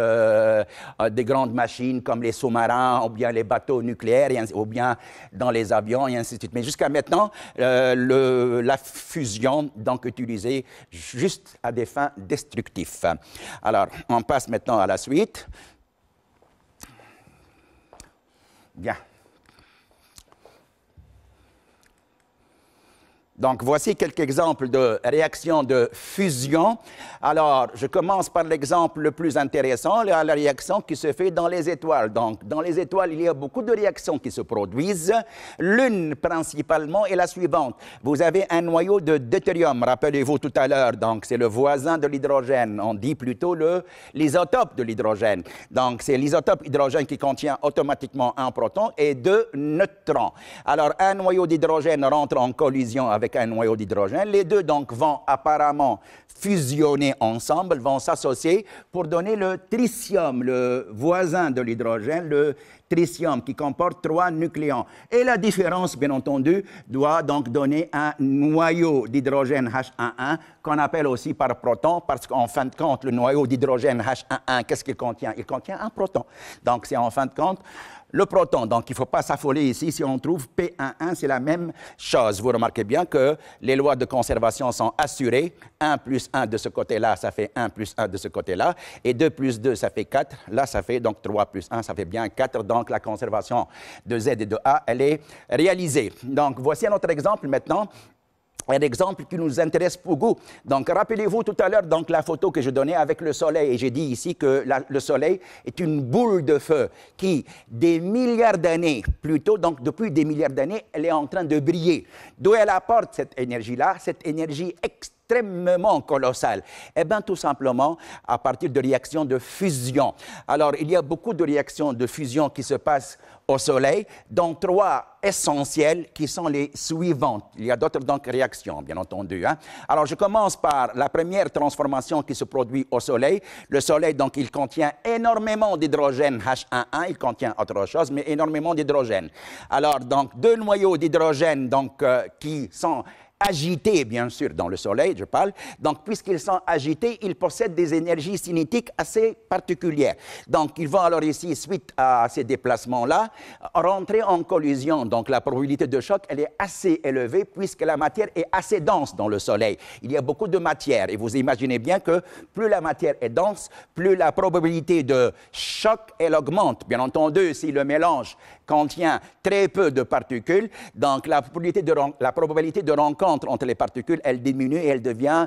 machines comme les sous-marins ou bien les bateaux nucléaires ou bien dans les avions et ainsi de suite. Mais jusqu'à maintenant, la fusion donc utilisée juste à des fins destructives. Alors, on passe maintenant à la suite. Bien. Donc, voici quelques exemples de réactions de fusion. Alors, je commence par l'exemple le plus intéressant, la réaction qui se fait dans les étoiles. Donc, dans les étoiles, il y a beaucoup de réactions qui se produisent. L'une, principalement, est la suivante. Vous avez un noyau de deutérium, rappelez-vous tout à l'heure. Donc, c'est le voisin de l'hydrogène. On dit plutôt l'isotope de l'hydrogène. Donc, c'est l'isotope hydrogène qui contient automatiquement un proton et deux neutrons. Alors, un noyau d'hydrogène rentre en collision avec un noyau d'hydrogène. Les deux, donc, vont apparemment fusionner ensemble, vont s'associer pour donner le tritium, le voisin de l'hydrogène, le tritium qui comporte 3 nucléons. Et la différence, bien entendu, doit donc donner un noyau d'hydrogène H11 qu'on appelle aussi par proton parce qu'en fin de compte, le noyau d'hydrogène H11, qu'est-ce qu'il contient? Il contient un proton. Donc, c'est en fin de compte le proton. Donc, il ne faut pas s'affoler ici. Si on trouve P11, c'est la même chose. Vous remarquez bien que les lois de conservation sont assurées. 1 plus 1 de ce côté-là, ça fait 1 plus 1 de ce côté-là. Et 2 plus 2, ça fait 4. Là, ça fait donc 3 plus 1, ça fait bien 4. Donc, la conservation de Z et de A, elle est réalisée. Donc, voici un autre exemple maintenant. Un exemple qui nous intéresse beaucoup. Donc, rappelez-vous tout à l'heure donc la photo que je donnais avec le Soleil. Et j'ai dit ici que le Soleil est une boule de feu qui, des milliards d'années, plutôt, donc depuis des milliards d'années, elle est en train de briller. D'où elle apporte cette énergie-là, cette énergie extrêmement colossale? Eh bien, tout simplement, à partir de réactions de fusion. Alors, il y a beaucoup de réactions de fusion qui se passent au Soleil, dont 3 essentielles qui sont les suivantes. Il y a d'autres donc réactions, bien entendu. Hein? Alors, je commence par la première transformation qui se produit au Soleil. Le Soleil, donc, il contient énormément d'hydrogène H11, il contient autre chose, mais énormément d'hydrogène. Alors, donc, 2 noyaux d'hydrogène donc, qui sont agités, bien sûr, dans le Soleil, je parle. Donc, puisqu'ils sont agités, ils possèdent des énergies cinétiques assez particulières. Donc, ils vont alors ici, suite à ces déplacements-là, rentrer en collision. Donc, la probabilité de choc, elle est assez élevée puisque la matière est assez dense dans le Soleil. Il y a beaucoup de matière et vous imaginez bien que plus la matière est dense, plus la probabilité de choc, elle augmente. Bien entendu, si le mélange contient très peu de particules, donc la probabilité de rencontre entre les particules, elle diminue et il devient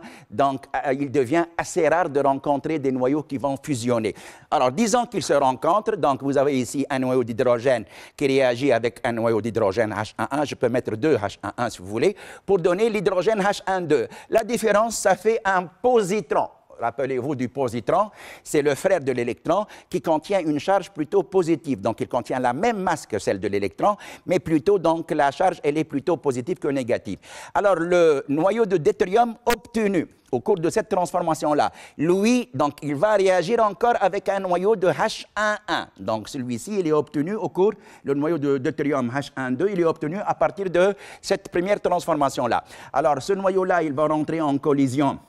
assez rare de rencontrer des noyaux qui vont fusionner. Alors, disons qu'ils se rencontrent, donc vous avez ici un noyau d'hydrogène qui réagit avec un noyau d'hydrogène H11, je peux mettre 2 H11 si vous voulez, pour donner l'hydrogène H12. La différence, ça fait un positron. Rappelez-vous du positron, c'est le frère de l'électron qui contient une charge plutôt positive. Donc, il contient la même masse que celle de l'électron, mais plutôt, donc, la charge, elle est plutôt positive que négative. Alors, le noyau de deutérium obtenu au cours de cette transformation-là, lui, donc, il va réagir encore avec un noyau de H11. Donc, celui-ci, il est obtenu au cours, le noyau de deutérium H12, il est obtenu à partir de cette première transformation-là. Alors, ce noyau-là, il va rentrer en collision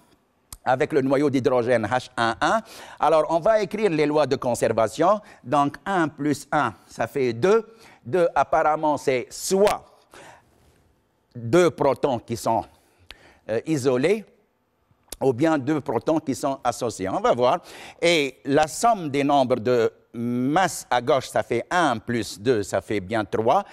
avec le noyau d'hydrogène H11. Alors, on va écrire les lois de conservation. Donc, 1 plus 1, ça fait 2. 2, apparemment, c'est soit 2 protons qui sont isolés, ou bien 2 protons qui sont associés. On va voir. Et la somme des nombres de masse à gauche, ça fait 1 plus 2, ça fait bien 3.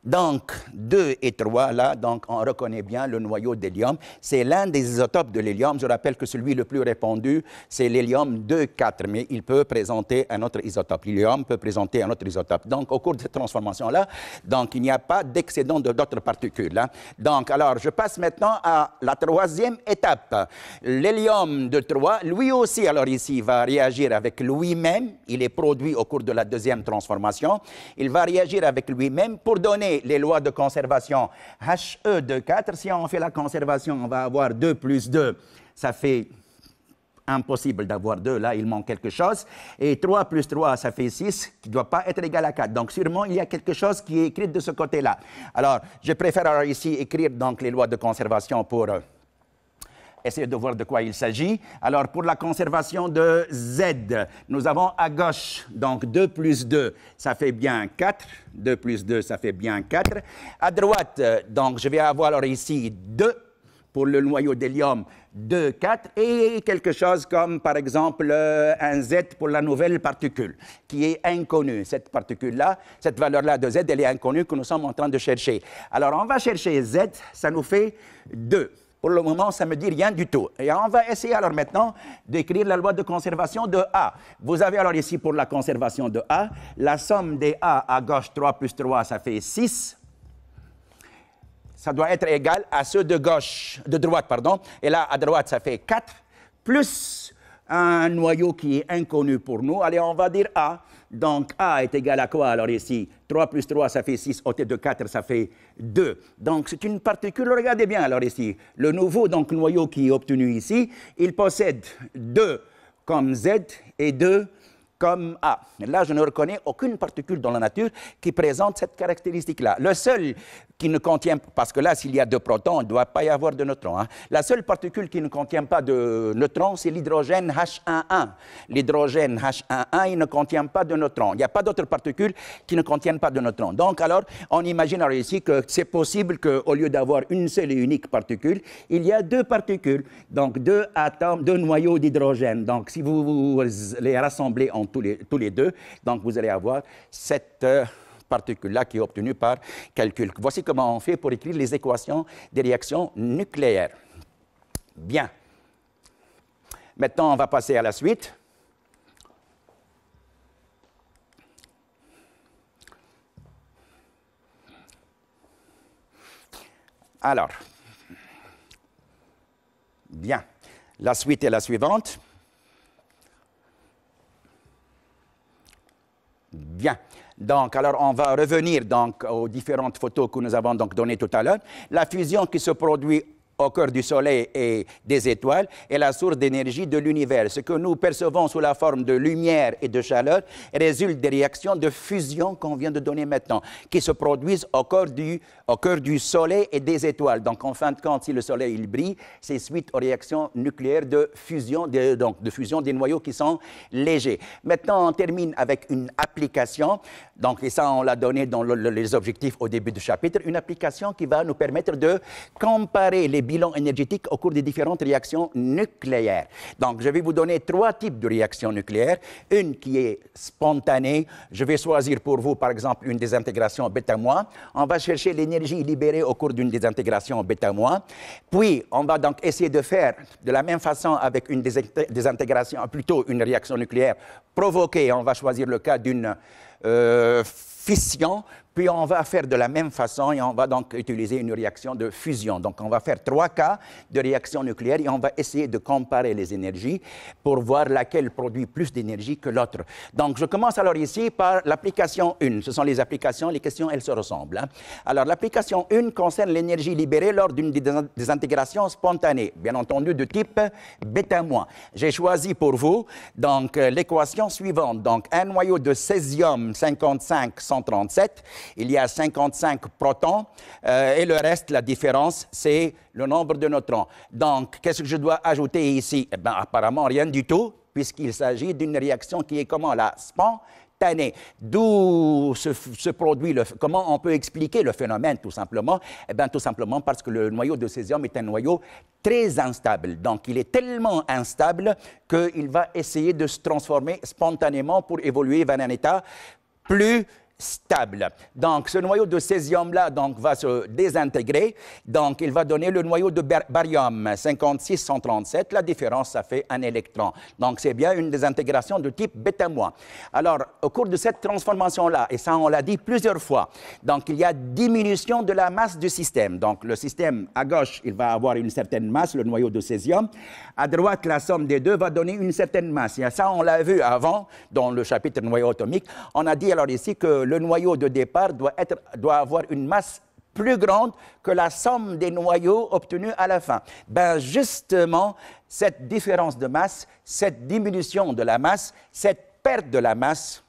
Donc, 2 et 3, là, donc on reconnaît bien le noyau d'hélium. C'est l'un des isotopes de l'hélium. Je rappelle que celui le plus répandu, c'est l'hélium 2,4, mais il peut présenter un autre isotope. L'hélium peut présenter un autre isotope. Donc, au cours de cette transformation-là, donc il n'y a pas d'excédent d'autres particules. Hein. Donc, alors, je passe maintenant à la 3e étape. L'hélium de 3, lui aussi, alors ici, va réagir avec lui-même. Il est produit au cours de la 2e transformation. Il va réagir avec lui-même pour donner les lois de conservation He de 4. Si on fait la conservation, on va avoir 2 plus 2. Ça fait impossible d'avoir 2. Là, il manque quelque chose. Et 3 plus 3, ça fait 6, qui ne doit pas être égal à 4. Donc, sûrement, il y a quelque chose qui est écrit de ce côté-là. Alors, je préfère alors ici écrire donc les lois de conservation pour essayer de voir de quoi il s'agit. Alors, pour la conservation de Z, nous avons à gauche, donc 2 plus 2, ça fait bien 4. 2 plus 2, ça fait bien 4. À droite, donc, je vais avoir alors ici 2 pour le noyau d'hélium, 2, 4, et quelque chose comme, par exemple, un Z pour la nouvelle particule, qui est inconnue. Cette particule-là, cette valeur-là de Z, elle est inconnue que nous sommes en train de chercher. Alors, on va chercher Z, ça nous fait 2. Pour le moment, ça ne me dit rien du tout. Et on va essayer alors maintenant d'écrire la loi de conservation de A. Vous avez alors ici pour la conservation de A, la somme des A à gauche, 3 plus 3, ça fait 6. Ça doit être égal à ceux de gauche, de droite, pardon. Et là, à droite, ça fait 4, plus un noyau qui est inconnu pour nous. Allez, on va dire A. Donc, A est égal à quoi alors ici? 3 plus 3, ça fait 6. Ôté de 4, ça fait 2. Donc, c'est une particule. Regardez bien alors ici. Le nouveau donc, noyau qui est obtenu ici, il possède 2 comme Z et 2 comme A. Là, je ne reconnais aucune particule dans la nature qui présente cette caractéristique-là. Le seul qui ne contient, parce que là, s'il y a 2 protons, il ne doit pas y avoir de neutrons. Hein. La seule particule qui ne contient pas de neutrons, c'est l'hydrogène H11. L'hydrogène H11, il ne contient pas de neutrons. Il n'y a pas d'autres particules qui ne contiennent pas de neutrons. Donc, alors, on imagine alors ici que c'est possible qu'au lieu d'avoir une seule et unique particule, il y a 2 particules, donc 2 atomes, 2 noyaux d'hydrogène. Donc, si vous les rassemblez en tous les deux, donc vous allez avoir cette particule-là qui est obtenue par calcul. Voici comment on fait pour écrire les équations des réactions nucléaires. Bien. Maintenant, on va passer à la suite. Alors, bien. La suite est la suivante. Bien. Donc, alors, on va revenir donc, aux différentes photos que nous avons donc données tout à l'heure. La fusion qui se produit au cœur du Soleil et des étoiles est la source d'énergie de l'univers. Ce que nous percevons sous la forme de lumière et de chaleur résulte des réactions de fusion qu'on vient de donner maintenant, qui se produisent au cœur du Soleil et des étoiles. Donc, en fin de compte, si le Soleil il brille, c'est suite aux réactions nucléaires de fusion, de fusion des noyaux qui sont légers. Maintenant, on termine avec une application. Donc, et ça, on l'a donné dans les objectifs au début du chapitre, une application qui va nous permettre de comparer les bilans énergétiques au cours des différentes réactions nucléaires. Donc, je vais vous donner 3 types de réactions nucléaires. Une qui est spontanée. Je vais choisir pour vous, par exemple, une désintegration bêta-. On va chercher l'énergie libérée au cours d'une désintegration bêta-. Puis, on va donc essayer de faire de la même façon avec une désintégration, plutôt une réaction nucléaire provoquée. On va choisir le cas d'une fission, puis on va faire de la même façon et on va donc utiliser une réaction de fusion. Donc, on va faire 3 cas de réaction nucléaire et on va essayer de comparer les énergies pour voir laquelle produit plus d'énergie que l'autre. Donc, je commence alors ici par l'application 1. Ce sont les applications, les questions, elles se ressemblent. Hein. Alors, l'application 1 concerne l'énergie libérée lors d'une désintégration spontanée, bien entendu de type bêta-. J'ai choisi pour vous donc l'équation suivante. Donc, un noyau de césium 55-137, il y a 55 protons et le reste, la différence, c'est le nombre de neutrons. Donc, qu'est-ce que je dois ajouter ici? Eh bien, apparemment, rien du tout, puisqu'il s'agit d'une réaction qui est comment? La spontanée. D'où se produit, comment on peut expliquer le phénomène, tout simplement? Eh bien, tout simplement parce que le noyau de césium est un noyau très instable. Donc, il est tellement instable qu'il va essayer de se transformer spontanément pour évoluer vers un état plus stable. Donc, ce noyau de césium-là va se désintégrer. Donc, il va donner le noyau de barium, 56-137. La différence, ça fait un électron. Donc, c'est bien une désintégration de type bêta-. Alors, au cours de cette transformation-là, et ça, on l'a dit plusieurs fois, donc, il y a diminution de la masse du système. Donc, le système, à gauche, il va avoir une certaine masse, le noyau de césium. À droite, la somme des deux va donner une certaine masse. Et ça, on l'a vu avant, dans le chapitre noyau atomique. On a dit alors ici que le noyau de départ doit avoir une masse plus grande que la somme des noyaux obtenus à la fin. Ben justement, cette différence de masse, cette diminution de la masse, cette perte de la masse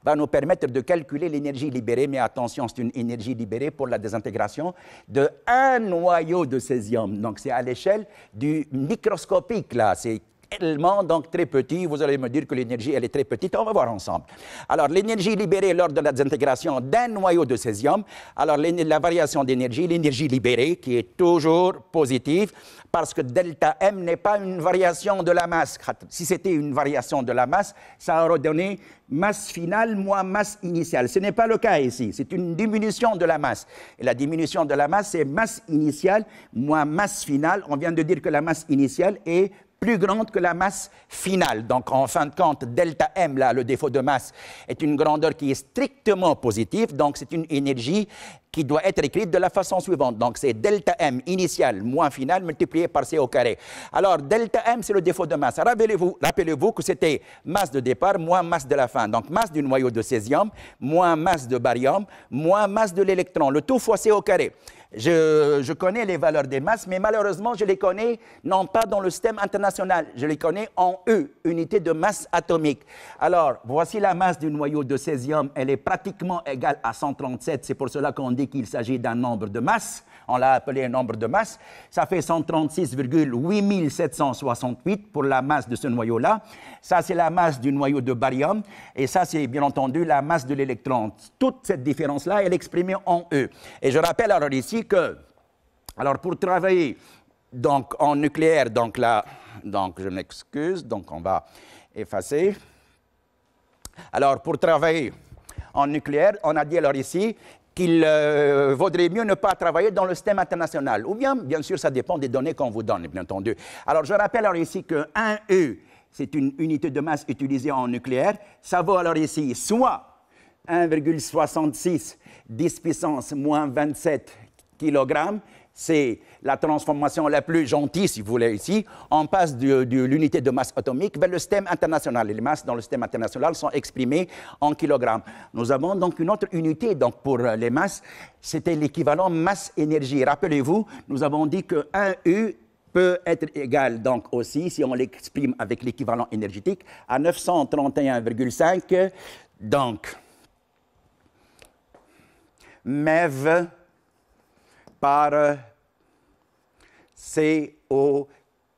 va nous permettre de calculer l'énergie libérée, mais attention, c'est une énergie libérée pour la désintégration de un noyau de césium. Donc c'est à l'échelle du microscopique, là, c'est tellement donc très petit, vous allez me dire que l'énergie elle est très petite, on va voir ensemble. Alors l'énergie libérée lors de la désintégration d'un noyau de césium, alors la variation d'énergie, l'énergie libérée qui est toujours positive parce que delta M n'est pas une variation de la masse. Si c'était une variation de la masse, ça aurait donné masse finale moins masse initiale. Ce n'est pas le cas ici, c'est une diminution de la masse. Et la diminution de la masse, c'est masse initiale moins masse finale. On vient de dire que la masse initiale est plus grande que la masse finale. Donc, en fin de compte, delta M, là, le défaut de masse, est une grandeur qui est strictement positive. Donc, c'est une énergie qui doit être écrite de la façon suivante. Donc, c'est delta M initial moins final multiplié par C au carré. Alors, delta M, c'est le défaut de masse. Rappelez-vous que c'était masse de départ moins masse de la fin. Donc, masse du noyau de césium moins masse de barium moins masse de l'électron. Le tout fois C au carré. Je connais les valeurs des masses, mais malheureusement, je les connais non pas dans le système international, je les connais en E, unité de masse atomique. Alors, voici la masse du noyau de césium, elle est pratiquement égale à 137, c'est pour cela qu'on dit qu'il s'agit d'un nombre de masse, on l'a appelé un nombre de masse, ça fait 136,8768 pour la masse de ce noyau-là. Ça, c'est la masse du noyau de barium, et ça, c'est bien entendu la masse de l'électron. Toute cette différence-là, elle est exprimée en E. Et je rappelle alors ici que, alors pour travailler donc en nucléaire, donc là, donc je m'excuse, donc on va effacer. Alors pour travailler en nucléaire, on a dit alors ici qu'il vaudrait mieux ne pas travailler dans le système international. Ou bien sûr, ça dépend des données qu'on vous donne, bien entendu. Alors je rappelle alors ici que 1E, c'est une unité de masse utilisée en nucléaire, ça vaut alors ici soit 1,66 10 puissance moins 27 kg, c'est la transformation la plus gentille, si vous voulez, ici. On passe de l'unité de masse atomique vers le système international. Les masses dans le système international sont exprimées en kilogrammes. Nous avons donc une autre unité donc, pour les masses, c'était l'équivalent masse-énergie. Rappelez-vous, nous avons dit que 1U peut être égal donc aussi, si on l'exprime avec l'équivalent énergétique, à 931,5, donc MeV par C au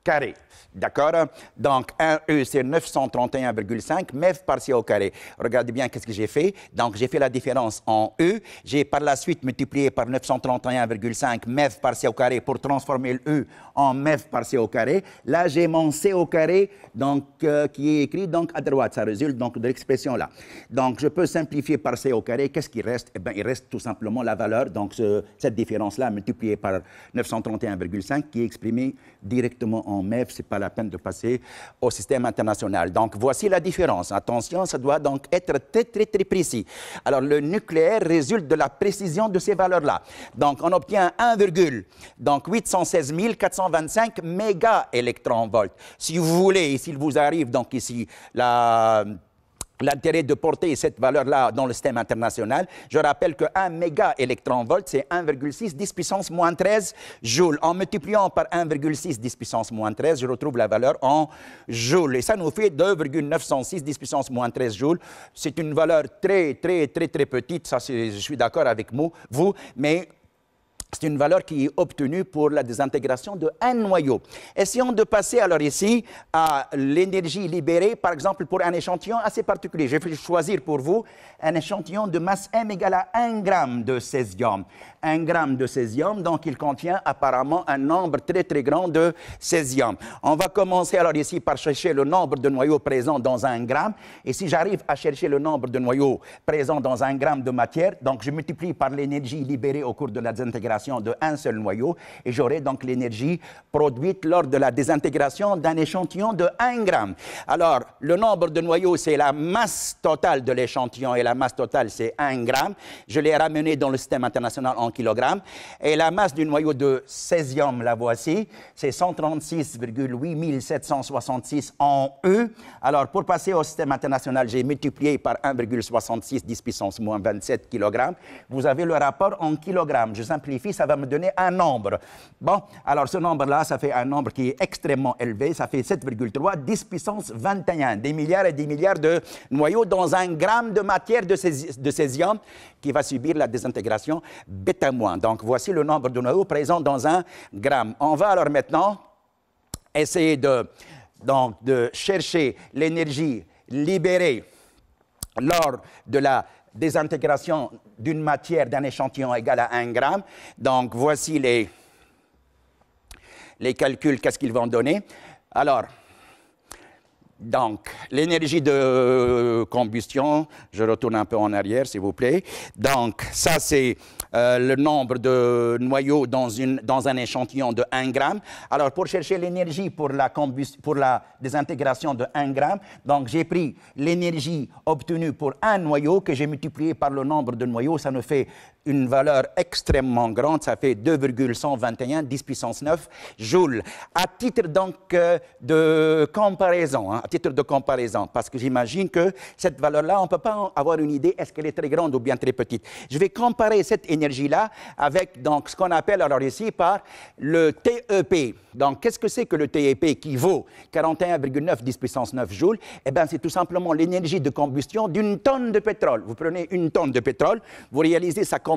carré. D'accord? Donc, 1E, c'est 931,5, MEV par C au carré. Regardez bien qu'est-ce que j'ai fait. Donc, j'ai fait la différence en E. J'ai par la suite multiplié par 931,5 MEV par C au carré pour transformer le E en MEV par C au carré. Là, j'ai mon C au carré donc, qui est écrit donc, à droite. Ça résulte donc de l'expression là. Donc, je peux simplifier par C au carré. Qu'est-ce qui reste? Eh bien, il reste tout simplement la valeur. Donc, cette différence-là multipliée par 931,5 qui est exprimée directement en MEV. Ce n'est pas la peine de passer au système international. Donc, voici la différence. Attention, ça doit donc être très, très, très précis. Alors, le nucléaire résulte de la précision de ces valeurs-là. Donc, on obtient 1,816 425 mégaélectronvolts. Si vous voulez, s'il vous arrive, donc ici, l'intérêt de porter cette valeur-là dans le système international, je rappelle que 1 mégaélectronvolt, c'est 1,6 10 puissance moins 13 joules. En multipliant par 1,6 10 puissance moins 13, je retrouve la valeur en joules. Et ça nous fait 2,906 10 puissance moins 13 joules. C'est une valeur très, très, très, très petite. Ça, je suis d'accord avec vous, mais c'est une valeur qui est obtenue pour la désintégration de un noyau. Essayons de passer alors ici à l'énergie libérée, par exemple, pour un échantillon assez particulier. Je vais choisir pour vous un échantillon de masse M égale à 1 gramme de césium. 1 gramme de césium, donc il contient apparemment un nombre très très grand de césium. On va commencer alors ici par chercher le nombre de noyaux présents dans 1 gramme. Et si j'arrive à chercher le nombre de noyaux présents dans 1 gramme de matière, donc je multiplie par l'énergie libérée au cours de la désintégration de un seul noyau, et j'aurai donc l'énergie produite lors de la désintégration d'un échantillon de 1 gramme. Alors, le nombre de noyaux, c'est la masse totale de l'échantillon, et la masse totale, c'est 1 gramme. Je l'ai ramené dans le système international en kilogrammes. Et la masse du noyau de césium, la voici, c'est 136,8 766 en E. Alors, pour passer au système international, j'ai multiplié par 1,66 10 puissance moins 27 kg. Vous avez le rapport en kilogrammes. Je simplifie, ça va me donner un nombre. Bon, alors ce nombre-là, ça fait un nombre qui est extrêmement élevé. Ça fait 7,3 10 puissance 21. Des milliards et des milliards de noyaux dans un gramme de matière de césium qui va subir la désintégration bêta-. Donc, voici le nombre de noyaux présents dans un gramme. On va alors maintenant essayer de chercher l'énergie libérée lors de la désintégration d'une matière d'un échantillon égal à 1 gramme. Donc, voici les calculs, qu'est-ce qu'ils vont donner. Alors, donc, l'énergie de combustion, je retourne un peu en arrière, s'il vous plaît. Donc, ça, c'est le nombre de noyaux dans un échantillon de 1 gramme. Alors, pour chercher l'énergie pour la désintégration de 1 gramme, donc j'ai pris l'énergie obtenue pour un noyau que j'ai multiplié par le nombre de noyaux. Ça nous fait une valeur extrêmement grande, ça fait 2,121 10 puissance 9 joules. À titre donc de comparaison, à titre de comparaison, parce que j'imagine que cette valeur-là, on ne peut pas avoir une idée, est-ce qu'elle est très grande ou bien très petite. Je vais comparer cette énergie-là avec donc, ce qu'on appelle alors ici par le TEP. Donc, qu'est-ce que c'est que le TEP qui vaut 41,9 10 puissance 9 joules? Eh bien, c'est tout simplement l'énergie de combustion d'une tonne de pétrole. Vous prenez une tonne de pétrole, vous réalisez sa combustion,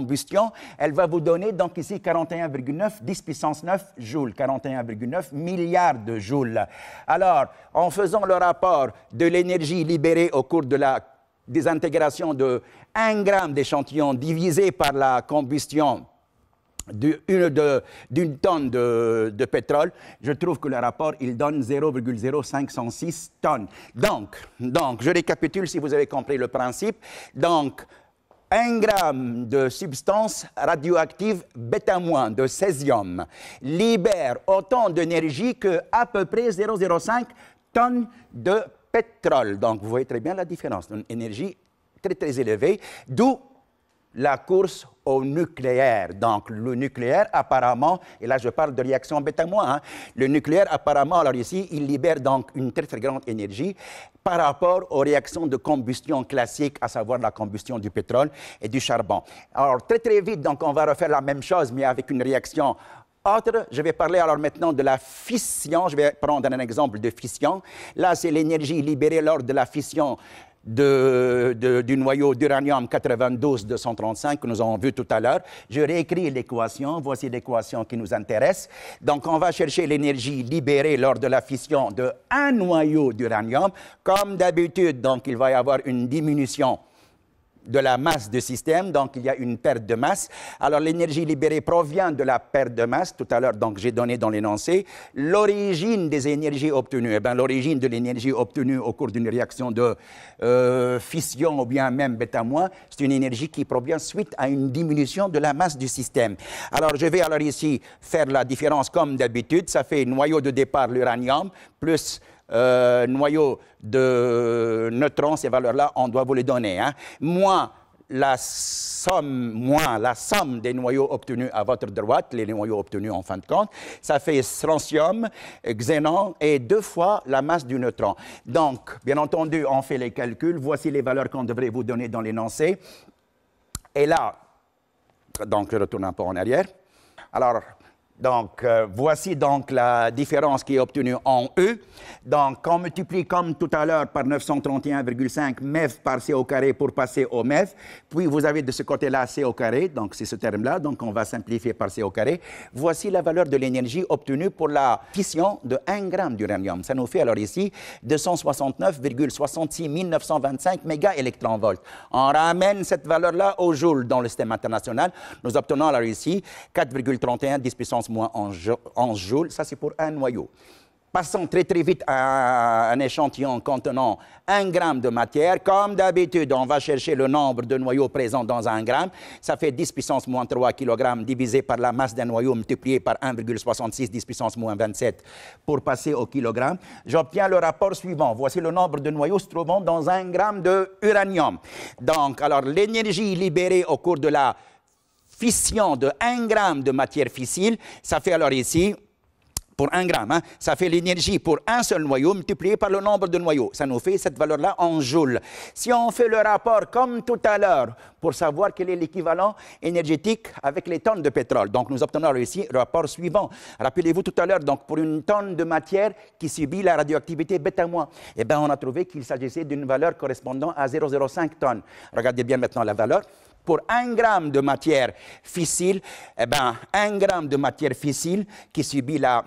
elle va vous donner donc ici 41,9 10 puissance 9 joules, 41,9 milliards de joules. Alors, en faisant le rapport de l'énergie libérée au cours de la désintégration de 1 gramme d'échantillon divisé par la combustion d'une tonne de pétrole, je trouve que le rapport, il donne 0,0506 tonnes. Donc, je récapitule si vous avez compris le principe. Donc, 1 gramme de substance radioactive bêta- de césium libère autant d'énergie qu'à peu près 0,05 tonnes de pétrole. Donc, vous voyez très bien la différence. Une énergie très, très élevée, d'où la course au nucléaire. Donc, le nucléaire, apparemment, et là, je parle de réaction bêta-, le nucléaire, apparemment, alors ici, il libère donc une très, très grande énergie par rapport aux réactions de combustion classiques, à savoir la combustion du pétrole et du charbon. Alors, très, très vite, donc, on va refaire la même chose, mais avec une réaction autre. Je vais parler alors maintenant de la fission. Je vais prendre un exemple de fission. Là, c'est l'énergie libérée lors de la fission du noyau d'uranium 92-235 que nous avons vu tout à l'heure. Je réécris l'équation. Voici l'équation qui nous intéresse. Donc, on va chercher l'énergie libérée lors de la fission d'un noyau d'uranium. Comme d'habitude, donc, il va y avoir une diminution de la masse du système, donc il y a une perte de masse. Alors l'énergie libérée provient de la perte de masse. Tout à l'heure, donc j'ai donné dans l'énoncé l'origine des énergies obtenues. Eh bien, l'origine de l'énergie obtenue au cours d'une réaction de fission ou bien même bêta-, c'est une énergie qui provient suite à une diminution de la masse du système. Alors je vais alors ici faire la différence comme d'habitude. Ça fait noyau de départ, l'uranium, plus noyau de neutrons, ces valeurs-là, on doit vous les donner. Moins la somme des noyaux obtenus à votre droite, les noyaux obtenus en fin de compte, ça fait strontium, xénon et 2 fois la masse du neutron. Donc, bien entendu, on fait les calculs. Voici les valeurs qu'on devrait vous donner dans l'énoncé. Et là, donc je retourne un peu en arrière. Alors, voici donc la différence qui est obtenue en E. Donc, on multiplie comme tout à l'heure par 931,5 MeV par C au carré pour passer au MeV. Puis, vous avez de ce côté-là C au carré, donc c'est ce terme-là. Donc, on va simplifier par C au carré. Voici la valeur de l'énergie obtenue pour la fission de 1 gramme d'uranium. Ça nous fait alors ici 269,66 925 mégaélectronvolts. On ramène cette valeur-là au joule dans le système international. Nous obtenons alors ici 4,31 10 puissance moins 11 joules, ça c'est pour un noyau. Passons très très vite à un échantillon contenant 1 gramme de matière. Comme d'habitude, on va chercher le nombre de noyaux présents dans 1 gramme. Ça fait 10 puissance moins 3 kg divisé par la masse d'un noyau multiplié par 1,66 10 puissance moins 27 pour passer au kilogramme. J'obtiens le rapport suivant. Voici le nombre de noyaux se trouvant dans 1 gramme d'uranium. Donc, alors l'énergie libérée au cours de la fission de 1 gramme de matière fissile, ça fait alors ici, pour 1 gramme, hein, ça fait l'énergie pour un seul noyau multiplié par le nombre de noyaux. Ça nous fait cette valeur-là en joules. Si on fait le rapport comme tout à l'heure pour savoir quel est l'équivalent énergétique avec les tonnes de pétrole, donc nous obtenons ici le rapport suivant. Rappelez-vous tout à l'heure, donc pour une tonne de matière qui subit la radioactivité bêta-, eh bien on a trouvé qu'il s'agissait d'une valeur correspondant à 0,05 tonnes. Regardez bien maintenant la valeur. Pour 1 gramme de matière fissile, eh bien 1 gramme de matière fissile qui subit la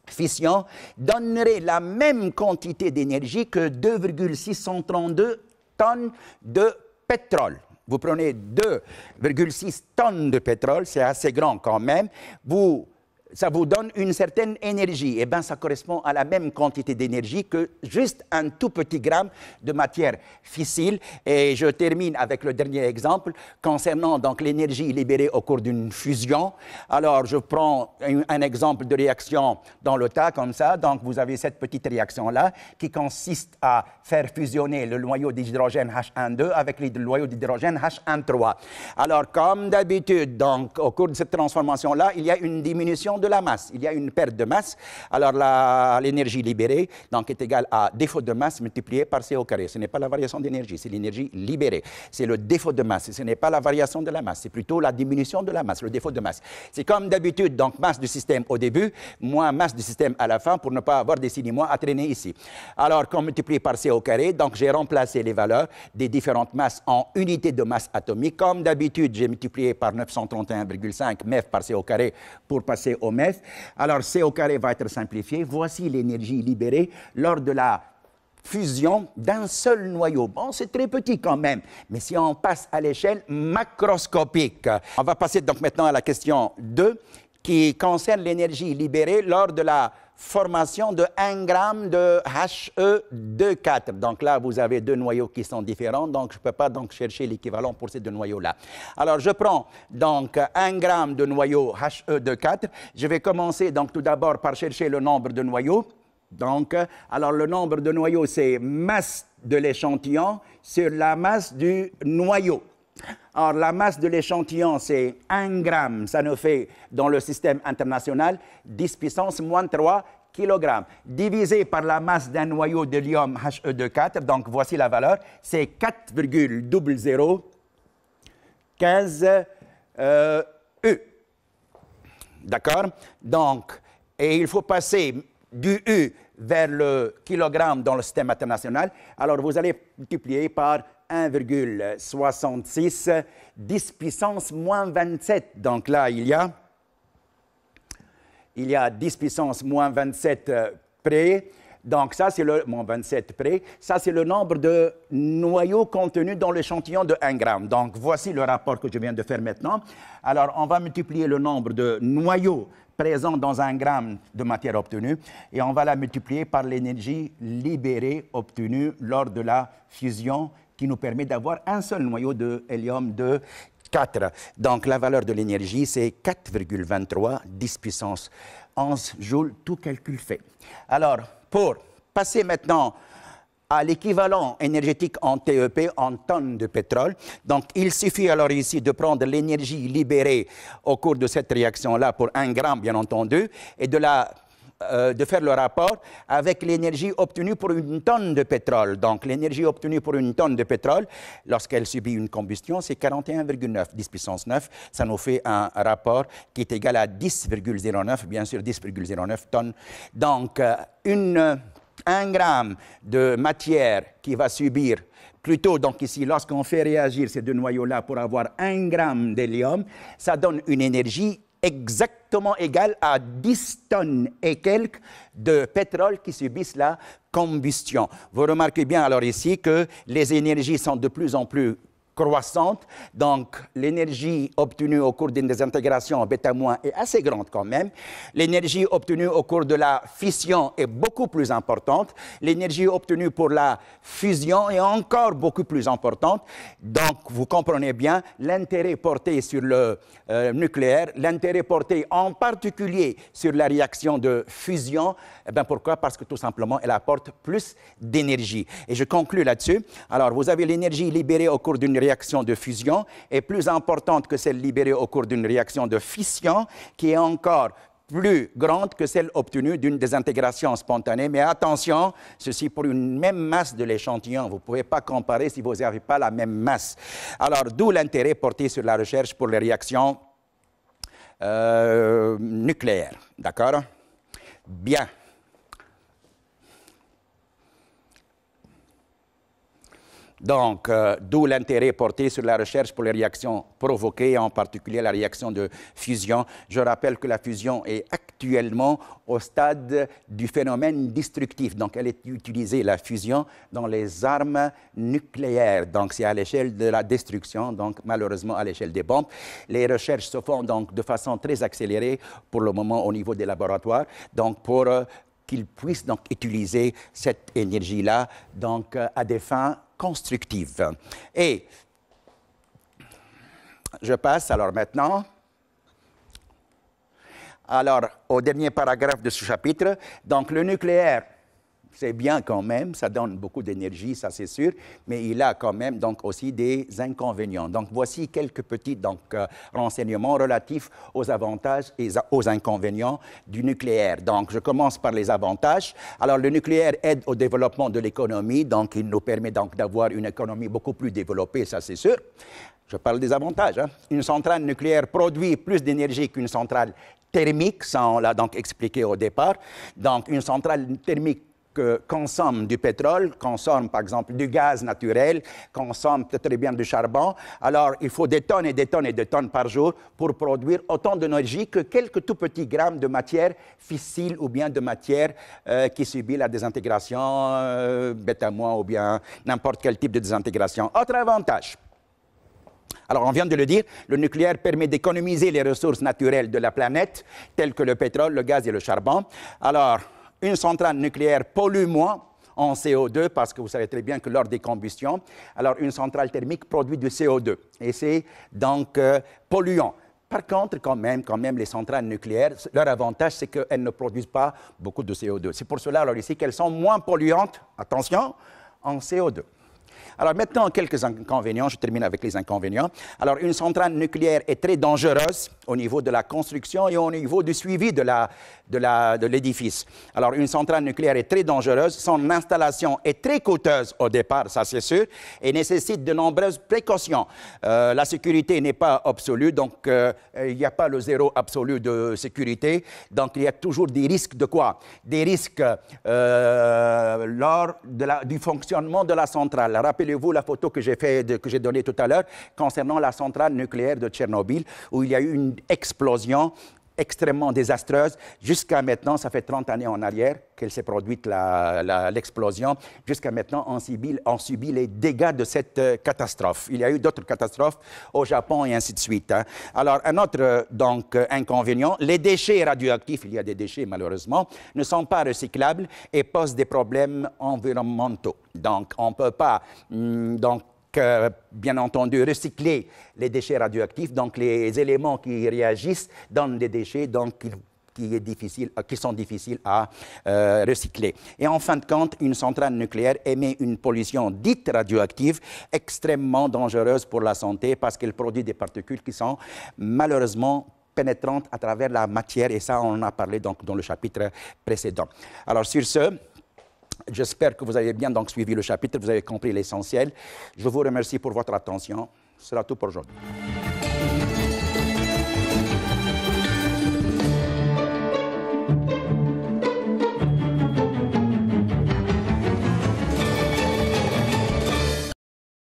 fission donnerait la même quantité d'énergie que 2,632 tonnes de pétrole. Vous prenez 2,6 tonnes de pétrole, c'est assez grand quand même, ça vous donne une certaine énergie. Eh bien, ça correspond à la même quantité d'énergie que juste un tout petit gramme de matière fissile. Et je termine avec le dernier exemple concernant donc l'énergie libérée au cours d'une fusion. Alors, je prends un exemple de réaction dans le tas comme ça. Donc, vous avez cette petite réaction-là qui consiste à faire fusionner le noyau d'hydrogène H12 avec le noyau d'hydrogène H13. Alors, comme d'habitude, donc, au cours de cette transformation-là, il y a une diminution de la masse. Il y a une perte de masse. Alors, l'énergie libérée donc, est égale à défaut de masse multiplié par C au carré. Ce n'est pas la variation d'énergie, c'est l'énergie libérée. C'est le défaut de masse. Ce n'est pas la variation de la masse, c'est plutôt la diminution de la masse, le défaut de masse. C'est comme d'habitude, donc masse du système au début, moins masse du système à la fin pour ne pas avoir des signes moins à traîner ici. Alors, qu'on multiplie par C au carré, donc j'ai remplacé les valeurs des différentes masses en unités de masse atomique. Comme d'habitude, j'ai multiplié par 931,5 MEF par C au carré pour passer au MEF. Alors, C au carré va être simplifié. Voici l'énergie libérée lors de la fusion d'un seul noyau. Bon, c'est très petit quand même, mais si on passe à l'échelle macroscopique. On va passer donc maintenant à la question 2, qui concerne l'énergie libérée lors de la formation de 1 gramme de HE24. Donc là, vous avez 2 noyaux qui sont différents, donc je ne peux pas donc chercher l'équivalent pour ces 2 noyaux-là. Alors, je prends donc 1 gramme de noyau HE24. Je vais commencer donc tout d'abord par chercher le nombre de noyaux. Donc, alors le nombre de noyaux, c'est masse de l'échantillon sur la masse du noyau. Alors, la masse de l'échantillon, c'est 1 gramme. Ça nous fait, dans le système international, 10 puissance moins 3 kg. Divisé par la masse d'un noyau de l'hélium HE24, donc voici la valeur, c'est 4,0015 U. D'accord? Donc, et il faut passer du U vers le kilogramme dans le système international. Alors, vous allez multiplier par 1,66 10 puissance moins 27. Donc là, il y a 10 puissance moins 27 près. Donc ça, c'est le 27 près. Ça, c'est le nombre de noyaux contenus dans l'échantillon de 1 gramme. Donc voici le rapport que je viens de faire maintenant. Alors, on va multiplier le nombre de noyaux présents dans 1 gramme de matière obtenue et on va la multiplier par l'énergie libérée obtenue lors de la fusion qui nous permet d'avoir un seul noyau de hélium de 4. Donc, la valeur de l'énergie, c'est 4,23 10 puissance 11 joules, tout calcul fait. Alors, pour passer maintenant à l'équivalent énergétique en TEP, en tonnes de pétrole, donc il suffit alors ici de prendre l'énergie libérée au cours de cette réaction-là pour 1 gramme, bien entendu, et de faire le rapport avec l'énergie obtenue pour une tonne de pétrole. Donc, l'énergie obtenue pour une tonne de pétrole, lorsqu'elle subit une combustion, c'est 41,9, 10 puissance 9. Ça nous fait un rapport qui est égal à 10,09, bien sûr, 10,09 tonnes. Donc, 1 gramme de matière qui va subir, plutôt, donc ici, lorsqu'on fait réagir ces 2 noyaux-là pour avoir 1 gramme d'hélium, ça donne une énergie exactement égale à 10 tonnes et quelques de pétrole qui subissent la combustion. Vous remarquez bien alors ici que les énergies sont de plus en plus croissante. Donc, l'énergie obtenue au cours d'une désintégration bêta- est assez grande quand même. L'énergie obtenue au cours de la fission est beaucoup plus importante. L'énergie obtenue pour la fusion est encore beaucoup plus importante. Donc, vous comprenez bien l'intérêt porté sur le nucléaire, l'intérêt porté en particulier sur la réaction de fusion. Eh bien, pourquoi? Parce que tout simplement, elle apporte plus d'énergie. Et je conclus là-dessus. Alors, vous avez l'énergie libérée au cours d'une réaction de fusion est plus importante que celle libérée au cours d'une réaction de fission, qui est encore plus grande que celle obtenue d'une désintégration spontanée. Mais attention, ceci pour une même masse de l'échantillon. Vous ne pouvez pas comparer si vous n'avez pas la même masse. Alors, d'où l'intérêt porté sur la recherche pour les réactions nucléaires. D'accord? Bien. Donc, d'où l'intérêt porté sur la recherche pour les réactions provoquées, en particulier la réaction de fusion. Je rappelle que la fusion est actuellement au stade du phénomène destructif. Donc, elle est utilisée, la fusion, dans les armes nucléaires. Donc, c'est à l'échelle de la destruction, donc malheureusement à l'échelle des bombes. Les recherches se font donc de façon très accélérée pour le moment au niveau des laboratoires. Donc, pour qu'ils puissent donc utiliser cette énergie-là donc à des fins constructives. Et je passe alors maintenant au dernier paragraphe de ce chapitre. Donc le nucléaire, c'est bien quand même, ça donne beaucoup d'énergie, ça c'est sûr, mais il a quand même donc aussi des inconvénients. Donc voici quelques petits renseignements relatifs aux avantages et aux inconvénients du nucléaire. Donc je commence par les avantages. Alors le nucléaire aide au développement de l'économie, donc il nous permet donc d'avoir une économie beaucoup plus développée, ça c'est sûr. Je parle des avantages. Hein. Une centrale nucléaire produit plus d'énergie qu'une centrale thermique, ça on l'a donc expliqué au départ. Donc une centrale thermique consomme du pétrole, consomme par exemple du gaz naturel, consomme peut-être bien du charbon. Alors, il faut des tonnes et des tonnes et des tonnes par jour pour produire autant d'énergie que quelques tout petits grammes de matière fissile ou bien de matière qui subit la désintégration bêta-moi ou bien n'importe quel type de désintégration. Autre avantage. Alors, on vient de le dire, le nucléaire permet d'économiser les ressources naturelles de la planète, telles que le pétrole, le gaz et le charbon. Alors, une centrale nucléaire pollue moins en CO2 parce que vous savez très bien que lors des combustions, alors une centrale thermique produit du CO2 et c'est donc polluant. Par contre, quand même, les centrales nucléaires, leur avantage, c'est qu'elles ne produisent pas beaucoup de CO2. C'est pour cela, alors ici, qu'elles sont moins polluantes, attention, en CO2. Alors maintenant, quelques inconvénients, je termine avec les inconvénients. Alors une centrale nucléaire est très dangereuse au niveau de la construction et au niveau du suivi de l'édifice. Alors une centrale nucléaire est très dangereuse, son installation est très coûteuse au départ, ça c'est sûr, et nécessite de nombreuses précautions. La sécurité n'est pas absolue, donc il n'y a pas le zéro absolu de sécurité, donc il y a toujours des risques de quoi? Des risques lors du fonctionnement de la centrale. Rappelez-vous la photo que j'ai donnée tout à l'heure concernant la centrale nucléaire de Tchernobyl, où il y a eu une explosion extrêmement désastreuse. Jusqu'à maintenant, ça fait 30 années en arrière qu'elle s'est produite l'explosion. Jusqu'à maintenant, on subit les dégâts de cette catastrophe. Il y a eu d'autres catastrophes au Japon et ainsi de suite. Hein. Alors, un autre inconvénient, les déchets radioactifs, il y a des déchets malheureusement, ne sont pas recyclables et posent des problèmes environnementaux. Donc, on ne peut pas bien entendu, recycler les déchets radioactifs, donc les éléments qui réagissent donnent des déchets qui sont difficiles à recycler. Et en fin de compte, une centrale nucléaire émet une pollution dite radioactive extrêmement dangereuse pour la santé parce qu'elle produit des particules qui sont malheureusement pénétrantes à travers la matière, et ça, on en a parlé donc dans le chapitre précédent. Alors, sur ce, j'espère que vous avez bien donc suivi le chapitre, vous avez compris l'essentiel. Je vous remercie pour votre attention. Ce sera tout pour aujourd'hui.